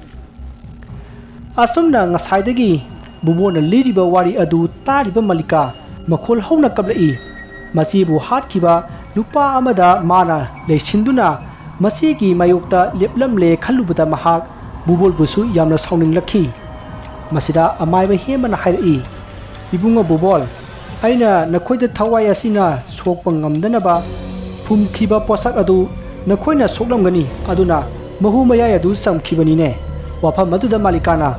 ꯑꯁꯨꯝꯅ ꯉꯁꯥꯏꯗꯒꯤ ꯕꯨꯕꯣꯟꯅ ꯂꯤꯔꯤꯕ ꯋꯥꯔꯤ ꯑꯗꯨ ꯇꯥꯔꯤꯕ ꯃꯥꯂꯤꯀꯥ ꯃꯈꯣꯜ ꯍꯧꯅ ꯀꯞꯂꯛꯏ ꯃꯆꯦꯕꯨ ꯍꯥꯠꯈꯤꯕ ꯅꯨꯄꯥ ꯑꯃꯗ ꯃꯥꯅ ꯂꯩꯁꯤꯟꯗꯨꯅ ꯃꯆꯦꯒꯤ ꯃꯥꯌꯣꯛꯇ ꯂꯦꯞꯂꯝꯂꯦ ꯈꯜꯂꯨꯕꯗ ꯃꯍꯥꯛ ꯕꯨꯕꯣꯜꯕꯨꯁꯨ ꯌꯥꯝꯅ ꯁꯥꯎꯅꯤꯡꯂꯛꯈꯤ ꯃꯁꯤꯗ ꯑꯃꯥꯏꯕ ꯍꯦꯝꯕꯅ ꯍꯥꯏꯔꯛꯏ ꯏꯕꯨꯡꯉꯣ ꯕꯨꯕꯣꯜ ꯑꯩꯅ ꯅꯈꯣꯏꯗ ꯊꯋꯥꯏ ꯑꯁꯤꯅ ꯁꯣꯛꯄ ꯉꯝꯗꯅꯕ ꯐꯨꯝꯈꯤꯕ ꯄꯣꯠꯁꯛ ꯑꯗꯨ ꯅꯈꯣꯏꯅ ꯁꯣꯛꯂꯝꯒꯅꯤ ꯑꯗꯨꯅ ꯃꯍꯨ ꯃꯌꯥꯏ ꯑꯗꯨ ꯆꯝꯈꯤꯕꯅꯤꯅꯦ ꯋꯥꯐꯝ ꯑꯗꯨꯗ ꯃꯥꯂꯤꯀꯥꯅ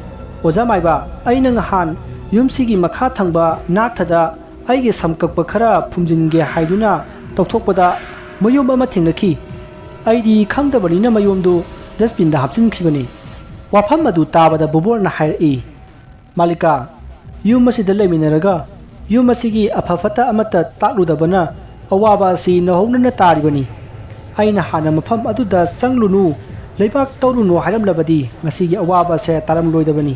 ꯑꯣꯖꯥ ꯃꯥꯏꯕ ꯑꯩꯅ ꯉꯍꯥꯟ ꯌꯨꯝꯁꯤꯒꯤ ꯃꯈꯥ ꯊꯪꯕ ꯅꯥꯛꯊꯗ ꯑꯩꯒꯤ ꯁꯝ ꯀꯛꯄ ꯈꯔ ꯐꯨꯝꯖꯤꯟꯒꯦ ꯍꯥꯏꯗꯨꯅ ꯇꯧꯊꯣꯛꯄꯗ ꯃꯌꯨꯝ ꯑꯃ ꯊꯦꯡꯅꯈꯤ ꯑꯩꯗꯤ ꯈꯪꯗꯕꯅꯤꯅ ꯃꯌꯨꯝꯗꯨ ꯗꯁꯕꯤꯟꯗ ꯍꯥꯞꯆꯤꯟꯈꯤꯕꯅꯤ ꯋꯥꯐꯝ ꯑꯗꯨ ꯇꯥꯕꯗ ꯕꯨꯕꯣꯜꯅ ꯍꯥꯏꯔꯛꯏ ꯃꯥꯂꯤꯀꯥ ꯌꯨꯝ ꯑꯁꯤꯗ ꯂꯩꯃꯤꯟꯅꯔꯒ ꯌꯨꯝ ꯑꯁꯤꯒꯤ ꯑꯐ ꯐꯠꯇ ꯑꯃꯠꯇ ꯇꯥꯛꯂꯨꯗꯕꯅ ꯑꯋꯥꯕ ꯑꯁꯤ ꯅꯧꯍꯧꯅꯅ ꯇꯥꯔꯤꯕꯅꯤ ꯑꯩꯅ ꯍꯥꯟꯅ ꯃꯐꯝ ꯑꯗꯨꯗ ꯆꯪꯂꯨꯅꯨ ꯂꯩꯕꯥꯛ ꯇꯧꯔꯨꯅꯨ ꯍꯥꯏꯔꯝꯂꯕꯗꯤ ꯉꯁꯤꯒꯤ ꯑꯋꯥꯕ ꯑꯁꯦ ꯇꯥꯔꯝꯂꯣꯏꯗꯕꯅꯤ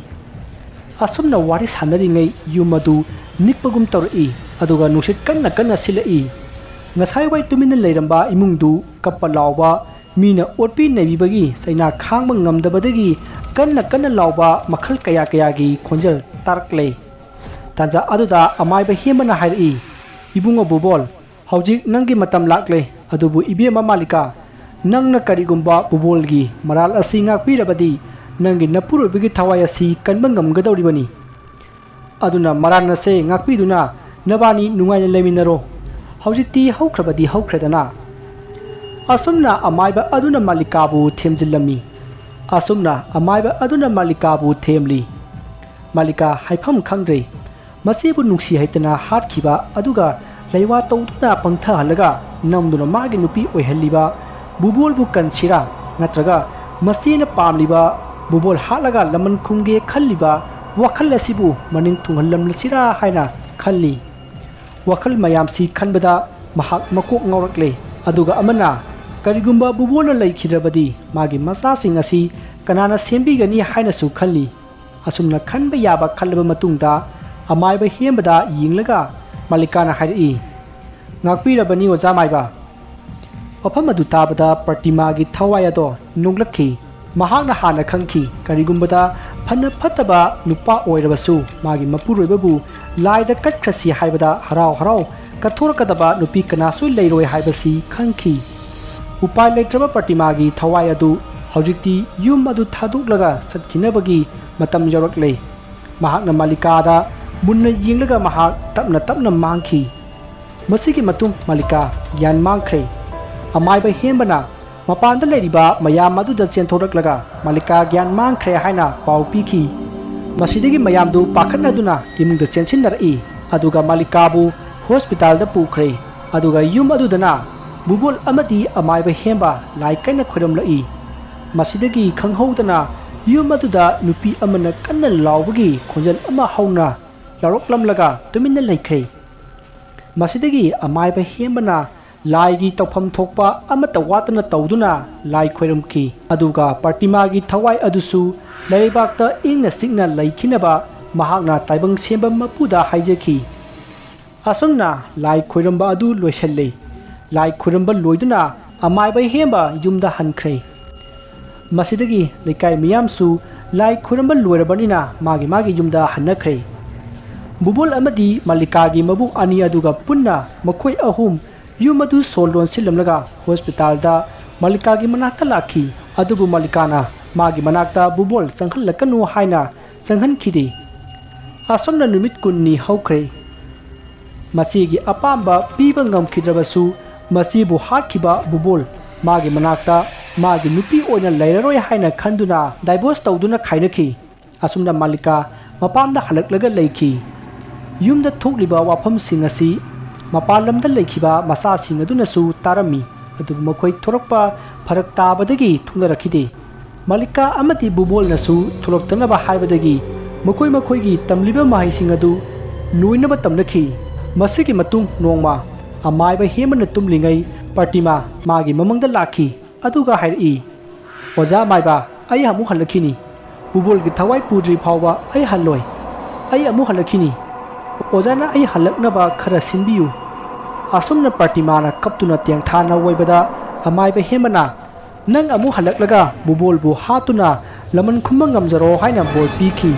ꯑꯁꯨꯝꯅ ꯋꯥꯔꯤ ꯁꯥꯟꯅꯔꯤꯉꯩ ꯌꯨꯝ ꯑꯗꯨ ꯅꯤꯛꯄꯒꯨꯝ ꯇꯧꯔꯛꯏ ꯑꯗꯨꯒ ꯅꯨꯡꯁꯤꯠ ꯀꯟꯅ ꯁꯤꯜꯂꯛꯏ ꯉꯁꯥꯏꯋꯥꯏ ꯇꯨꯃꯤꯟꯅ ꯂꯩꯔꯝꯕ ꯏꯃꯨꯡꯗꯨ ꯀꯞꯄ ꯂꯥꯎꯕ ꯃꯤꯅ ꯑꯣꯠꯄꯤ ꯅꯩꯕꯤꯕꯒꯤ ꯆꯩꯅꯥ ꯈꯥꯡꯕ ꯉꯝꯗꯕꯗꯒꯤ ꯀꯟꯅ ꯂꯥꯎꯕ ꯃꯈꯜ ꯀꯌꯥꯒꯤ ꯈꯣꯟꯖꯦꯜ ꯇꯥꯔꯛꯂꯦ ꯇꯥꯟꯖꯥ ꯑꯗꯨꯗ ꯑꯃꯥꯏꯕ ꯍꯦꯝꯕꯅ ꯍꯥꯏꯔꯛꯏ ꯏꯕꯨꯡꯉꯣ ꯕꯨꯕꯣꯜ ꯍꯧꯖꯤꯛ ꯅꯪꯒꯤ ꯃꯇꯝ ꯂꯥꯛꯂꯦ ꯑꯗꯨꯕꯨ ꯏꯕꯦꯝꯃ ꯃꯥꯂꯤꯀꯥ ꯅꯪꯅ ꯀꯔꯤꯒꯨꯝꯕ ꯕꯨꯕꯣꯜꯒꯤ ꯃꯔꯥꯜ ꯑꯁꯤ ꯉꯥꯛꯄꯤꯔꯕꯗꯤ ꯅꯪꯒꯤ ꯅꯄꯨꯔꯣꯏꯕꯒꯤ ꯊꯋꯥꯏ ꯑꯁꯤ ꯀꯟꯕ ꯉꯝꯒꯗꯧꯔꯤꯕꯅꯤ ꯑꯗꯨꯅ ꯃꯔꯥꯟ ꯑꯁꯦ ꯉꯥꯛꯄꯤꯗꯨꯅ ꯅꯕꯥꯅꯤ ꯅꯨꯡꯉꯥꯏꯅ ꯂꯩꯃꯤꯟꯅꯔꯣ ꯍꯧꯖꯤꯛꯇꯤ ꯍꯧꯈ꯭ꯔꯕꯗꯤ ꯍꯧꯈ꯭ꯔꯦꯗꯅ ꯑꯁꯨꯝꯅ ꯑꯃꯥꯏꯕ ꯑꯗꯨꯅ ꯃꯥꯂꯤꯀꯥꯕꯨ ꯊꯦꯝꯖꯤꯜꯂꯝꯃꯤ ꯑꯁꯨꯝꯅ ꯑꯃꯥꯏꯕ ꯑꯗꯨꯅ ꯃꯥꯂꯤꯀꯥꯕꯨ ꯊꯦꯝꯂꯤ ꯃꯥꯂꯤꯀꯥ ꯍꯥꯏꯐꯝ ꯈꯪꯗ꯭ꯔꯦ ꯃꯆꯦꯕꯨ ꯅꯨꯡꯁꯤ ꯍꯩꯇꯅ ꯍꯥꯠꯈꯤꯕ ꯑꯗꯨꯒ ꯂꯩꯋꯥ ꯇꯧꯗꯨꯅ ꯄꯪꯊꯍꯜꯂꯒ ꯅꯝꯗꯨꯅ ꯃꯥꯒꯤ ꯅꯨꯄꯤ ꯑꯣꯏꯍꯜꯂꯤꯕ ꯕꯨꯕꯣꯜꯕꯨ ꯀꯟꯁꯤꯔꯥ ꯅꯠꯇ꯭ꯔꯒ ꯃꯆꯦꯅ ꯄꯥꯝꯂꯤꯕ ꯕꯨꯕꯣꯜ ꯍꯥꯠꯂꯒ ꯂꯃꯟ ꯈꯨꯝꯒꯦ ꯈꯜꯂꯤꯕ ꯋꯥꯈꯜ ꯑꯁꯤꯕꯨ ꯃꯅꯤꯡ ꯊꯨꯡꯍꯜꯂꯝꯂꯁꯤꯔꯥ ꯍꯥꯏꯅ ꯈꯜꯂꯤ ꯋꯥꯈꯜ ꯃꯌꯥꯝꯁꯤ ꯈꯟꯕꯗ ꯃꯍꯥꯛ ꯃꯀꯣꯛ ꯉꯥꯎꯔꯛꯂꯦ ꯑꯗꯨꯒ ꯑꯃꯅ ꯀꯔꯤꯒꯨꯝꯕ ꯕꯨꯕꯣꯜꯅ ꯂꯩꯈꯤꯗ꯭ꯔꯕꯗꯤ ꯃꯥꯒꯤ ꯃꯆꯥꯁꯤꯡ ꯑꯁꯤ ꯀꯅꯥꯅ ꯁꯦꯝꯕꯤꯒꯅꯤ ꯍꯥꯏꯅꯁꯨ ꯈꯜꯂꯤ ꯑꯁꯨꯝꯅ ꯈꯟꯕ ꯌꯥꯕ ꯈꯜꯂꯕ ꯃꯇꯨꯡꯗ ꯑꯃꯥꯏꯕ ꯍꯦꯟꯕꯗ ꯌꯦꯡꯂꯒ ꯃꯥꯂꯤꯀꯥꯅ ꯍꯥꯏꯔꯛꯏ ꯉꯥꯛꯄꯤꯔꯕꯅꯤ ꯑꯣꯖꯥ ꯃꯥꯏꯕ ꯋꯥꯐꯝ ꯑꯗꯨ ꯇꯥꯕꯗ ꯄ꯭ꯔꯇꯤꯃꯥꯒꯤ ꯊꯋꯥꯏ ꯑꯗꯣ ꯅꯣꯛꯂꯛꯈꯤ ꯃꯍꯥꯛꯅ ꯍꯥꯟꯅ ꯈꯪꯈꯤ ꯀꯔꯤꯒꯨꯝꯕꯗ ꯐꯅ ꯐꯠꯇꯕ ꯅꯨꯄꯥ ꯑꯣꯏꯔꯕꯁꯨ ꯃꯥꯒꯤ ꯃꯄꯨꯔꯣꯏꯕꯕꯨ ꯂꯥꯏꯗ ꯀꯠꯈ꯭ꯔꯁꯤ ꯍꯥꯏꯕꯗ ꯍꯔꯥꯎ ꯍꯔꯥꯎ ꯀꯠꯊꯣꯔꯛꯀꯗꯕ ꯅꯨꯄꯤ ꯀꯅꯥꯁꯨ ꯂꯩꯔꯣꯏ ꯍꯥꯏꯕꯁꯤ ꯈꯪꯈꯤ ꯎꯄꯥꯏ ꯂꯩꯇ꯭ꯔꯕ ꯄ꯭ꯔꯇꯤꯃꯥꯒꯤ ꯊꯋꯥꯏ ꯑꯗꯨ ꯍꯧꯖꯤꯛꯇꯤ ꯌꯨꯝ ꯑꯗꯨ ꯊꯥꯗꯣꯛꯂꯒ ꯆꯠꯈꯤꯅꯕꯒꯤ ꯃꯇꯝ ꯌꯧꯔꯛꯂꯦ ꯃꯍꯥꯛꯅ ꯃꯥꯂꯤꯀꯥꯗ ꯃꯨꯟꯅ ꯌꯦꯡꯂꯒ ꯃꯍꯥꯛ ꯇꯞꯅ ꯇꯞꯅ ꯃꯥꯡꯈꯤ ꯃꯁꯤꯒꯤ ꯃꯇꯨꯡ ꯃꯥꯂꯤꯀꯥ ꯒ꯭ꯌꯥꯟ ꯃꯥꯡꯈ꯭ꯔꯦ ꯑꯃꯥꯏꯕ ꯍꯦꯟꯕꯅ ꯃꯄꯥꯟꯗ ꯂꯩꯔꯤꯕ ꯃꯌꯥꯝ ꯑꯗꯨꯗ ꯆꯦꯟꯊꯣꯔꯛꯂꯒ ꯃꯥꯂꯤꯀꯥ ꯒ꯭ꯌꯥꯟ ꯃꯥꯡꯈ꯭ꯔꯦ ꯍꯥꯏꯅ ꯄꯥꯎ ꯄꯤꯈꯤ ꯃꯁꯤꯗꯒꯤ ꯃꯌꯥꯝꯗꯨ ꯄꯥꯈꯠꯅꯗꯨꯅ ꯏꯃꯨꯡꯗ ꯆꯦꯟꯁꯤꯟꯅꯔꯛꯏ ꯑꯗꯨꯒ ꯃꯥꯂꯤꯀꯥꯕꯨ ꯍꯣꯁꯄꯤꯇꯥꯜꯗ ꯄꯨꯈ꯭ꯔꯦ ꯑꯗꯨꯒ ꯌꯨꯝ ꯑꯗꯨꯗꯅ ꯕꯨꯕꯣꯜ ꯑꯃꯗꯤ ꯑꯃꯥꯏꯕ ꯍꯦꯟꯕ ꯂꯥꯏ ꯀꯟꯅ ꯈꯣꯏꯔꯝꯂꯛꯏ ꯃꯁꯤꯗꯒꯤ ꯈꯪꯍꯧꯗꯅ ꯌꯨꯝ ꯑꯗꯨꯗ ꯅꯨꯄꯤ ꯑꯃꯅ ꯀꯟꯅ ಲಾꯎꯕꯒꯤ ꯈꯣꯟꯖꯦꯜ ꯑꯃ ꯍꯧꯅ ꯂꯥꯎꯔꯛꯂꯝꯂꯒ ꯇꯨꯃꯤꯟꯅ ꯂꯩꯈ꯭ꯔꯦ ꯃꯁꯤꯗꯒꯤ ꯑꯃꯥꯏꯕ ꯍꯦꯟꯕꯅ ꯂꯥꯏꯒꯤ ꯇꯧꯐꯝ ꯊꯣꯛꯄ ꯑꯃꯠꯇ ꯋꯥꯠꯇꯅ ꯇꯧꯗꯨꯅ ꯂꯥꯏ ꯈꯣꯏꯔꯝꯈꯤ ꯑꯗꯨꯒ ꯄ꯭ꯔꯇꯤꯃꯥꯒꯤ ꯊꯋꯥꯏ ꯑꯗꯨꯁꯨ ꯂꯩꯕꯥꯛꯇ ꯏꯪꯅ ꯆꯤꯛꯅ ꯂꯩꯈꯤꯅꯕ ꯃꯍꯥꯛꯅ ꯇꯥꯏꯕꯪ ꯁꯦꯝꯕ ꯃꯄꯨꯗ ꯍꯥꯏꯖꯈꯤ ꯑꯁꯨꯝꯅ ꯂꯥꯏ ꯈꯣꯏꯔꯝꯕ ꯑꯗꯨ ꯂꯣꯏꯁꯤꯜꯂꯦ ꯂꯥꯏ ꯈꯣꯏꯔꯝꯕ ꯂꯣꯏꯗꯨꯅ ꯑꯃꯥꯏꯕ ꯍꯦꯟꯕ ꯌꯨꯝꯗ ꯍꯟꯈ꯭ꯔꯦ ꯃꯁꯤꯗꯒꯤ ꯂꯩꯀꯥꯏ ꯃꯤꯌꯥꯝꯁꯨ ꯂꯥꯏ ꯈꯣꯏꯔꯝꯕ ꯂꯣꯏꯔꯕꯅꯤꯅ ꯃꯥꯒꯤ ꯌꯨꯝꯗ ꯍꯟꯅꯈ꯭ꯔꯦ ꯕꯨꯕꯣꯜ ꯑꯃꯗꯤ ꯃꯥꯂꯤꯀꯥꯒꯤ ꯃꯕꯨꯡ ꯑꯅꯤ ꯑꯗꯨꯒ ꯄꯨꯟꯅ ꯃꯈꯣꯏ ꯑꯍꯨꯝ ꯌꯨꯝ ꯑꯗꯨ ꯁꯣꯜ ꯂꯣꯟꯁꯤꯜꯂꯝꯂꯒ ꯍꯣꯁꯄꯤꯇꯥꯜꯗ ꯃꯥꯂꯤꯀꯥꯒꯤ ꯃꯅꯥꯛꯇ ꯂꯥꯛꯈꯤ ꯑꯗꯨꯕꯨ ꯃꯥꯂꯤꯀꯥꯅ ꯃꯥꯒꯤ ꯃꯅꯥꯛꯇ ꯕꯨꯕꯣꯜ ꯆꯪꯍꯜꯂꯛꯀꯅꯨ ꯍꯥꯏꯅ ꯆꯪꯍꯟꯈꯤꯗꯦ ꯑꯁꯨꯝꯅ ꯅꯨꯃꯤꯠ 10ꯅꯤ ꯍꯧꯈ꯭ꯔꯦ ꯃꯆꯦꯒꯤ ꯑꯄꯥꯝꯕ ꯄꯤꯕ ꯉꯝꯈꯤꯗ꯭ꯔꯕꯁꯨ ꯃꯆꯦꯕꯨ ꯍꯥꯠꯈꯤꯕ ꯕꯨꯕꯣꯜ ꯃꯥꯒꯤ ꯃꯅꯥꯛꯇ ꯃꯥꯒꯤ ꯅꯨꯄꯤ ꯑꯣꯏꯅ ꯂꯩꯔꯔꯣꯏ ꯍꯥꯏꯅ ꯈꯟꯗꯨꯅ ꯗꯥꯏꯚꯣꯔꯁ ꯇꯧꯗꯨꯅ ꯈꯥꯏꯅꯈꯤ ꯑꯁꯨꯝꯅ ꯃꯥꯂꯤꯀꯥ ꯃꯄꯥꯝꯗ ꯍꯜꯂꯛꯂꯒ ꯂꯩꯈꯤ ꯌꯨꯝꯗ ꯊꯣꯛꯂꯤꯕ ꯋꯥꯐꯝꯁꯤꯡ ꯑꯁꯤ ꯃꯄꯥꯟ ꯂꯝꯗ ꯂꯩꯈꯤꯕ ꯃꯆꯥꯁꯤꯡ ꯑꯗꯨꯅꯁꯨ ꯇꯥꯔꯝꯃꯤ ꯑꯗꯨꯕꯨ ꯃꯈꯣꯏ ꯊꯣꯔꯛꯄ ꯐꯔꯛ ꯇꯥꯕꯗꯒꯤ ꯊꯨꯡꯅꯔꯛꯈꯤꯗꯦ ꯃꯥꯂꯤꯀꯥ ꯑꯃꯗꯤ ꯕꯨꯕꯣꯜꯅꯁꯨ ꯊꯣꯛꯂꯛꯇꯅꯕ ꯍꯥꯏꯕꯗꯒꯤ ꯃꯈꯣꯏꯒꯤ ꯇꯝꯂꯤꯕ ꯃꯍꯩꯁꯤꯡ ꯑꯗꯨ ꯂꯣꯏꯅꯕ ꯇꯝꯅꯈꯤ ꯃꯁꯤꯒꯤ ꯃꯇꯨꯡ ꯅꯣꯡꯃ ꯑꯃꯥꯏꯕ ꯍꯦꯟꯕꯅ ꯇꯨꯝꯂꯤꯉꯩ ꯄ꯭ꯔꯇꯤꯃꯥ ꯃꯥꯒꯤ ꯃꯃꯪꯗ ꯂꯥꯛꯈꯤ ꯑꯗꯨꯒ ꯍꯥꯏꯔꯛꯏ ꯑꯣꯖꯥ ꯃꯥꯏꯕ ꯑꯩ ꯑꯃꯨꯛ ꯍꯜꯂꯛꯈꯤꯅꯤ ꯕꯨꯕꯣꯜꯒꯤ ꯊꯋꯥꯏ ꯄꯨꯗ꯭ꯔꯤ ꯐꯥꯎꯕ ꯑꯩ ꯍꯜꯂꯣꯏ ꯑꯩ ꯑꯃꯨꯛ ꯍꯜꯂꯛꯈꯤꯅꯤ ꯑꯣꯖꯥꯅ ꯑꯩ ꯍꯜꯂꯛꯅꯕ ꯈꯔ ꯁꯤꯟꯕꯤꯌꯨ ꯑꯁꯨꯝꯅ ꯄ꯭ꯔꯇꯤꯃꯥꯅ ꯀꯞꯇꯨꯅ ꯇꯦꯡꯊꯥꯅ ꯑꯣꯏꯕꯗ ꯑꯃꯥꯏꯕ ꯍꯦꯟꯕꯅ ꯅꯪ ꯑꯃꯨꯛ ꯍꯜꯂꯛꯂꯒ ꯕꯨꯕꯣꯜꯕꯨ ꯍꯥꯠꯇꯨꯅ ꯂꯃꯟ ꯈꯨꯝꯕ ꯉꯝꯖꯔꯣ ꯍꯥꯏꯅ ꯕꯣꯔ ꯄꯤꯈꯤ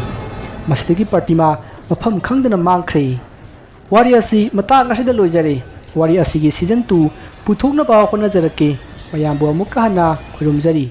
ꯃꯁꯤꯗꯒꯤ ꯄ꯭ꯔꯇꯤꯃꯥ ꯃꯐꯝ ꯈꯪꯗꯅ ꯃꯥꯡꯈ꯭ꯔꯦ ꯋꯥꯔꯤ ꯑꯁꯤ ꯃꯇꯥꯡ ꯑꯁꯤꯗ ꯂꯣꯏꯖꯔꯦ ꯋꯥꯔꯤ ꯑꯁꯤꯒꯤ ꯁꯤꯖꯟ 2 ꯄꯨꯊꯣꯛꯅꯕ ꯍꯣꯠꯅꯖꯔꯛꯀꯦ ꯃꯌꯥꯝꯕꯨ ꯑꯃꯨꯛꯀ ꯍꯟꯅ ꯈꯨꯔꯨꯝꯖꯔꯤ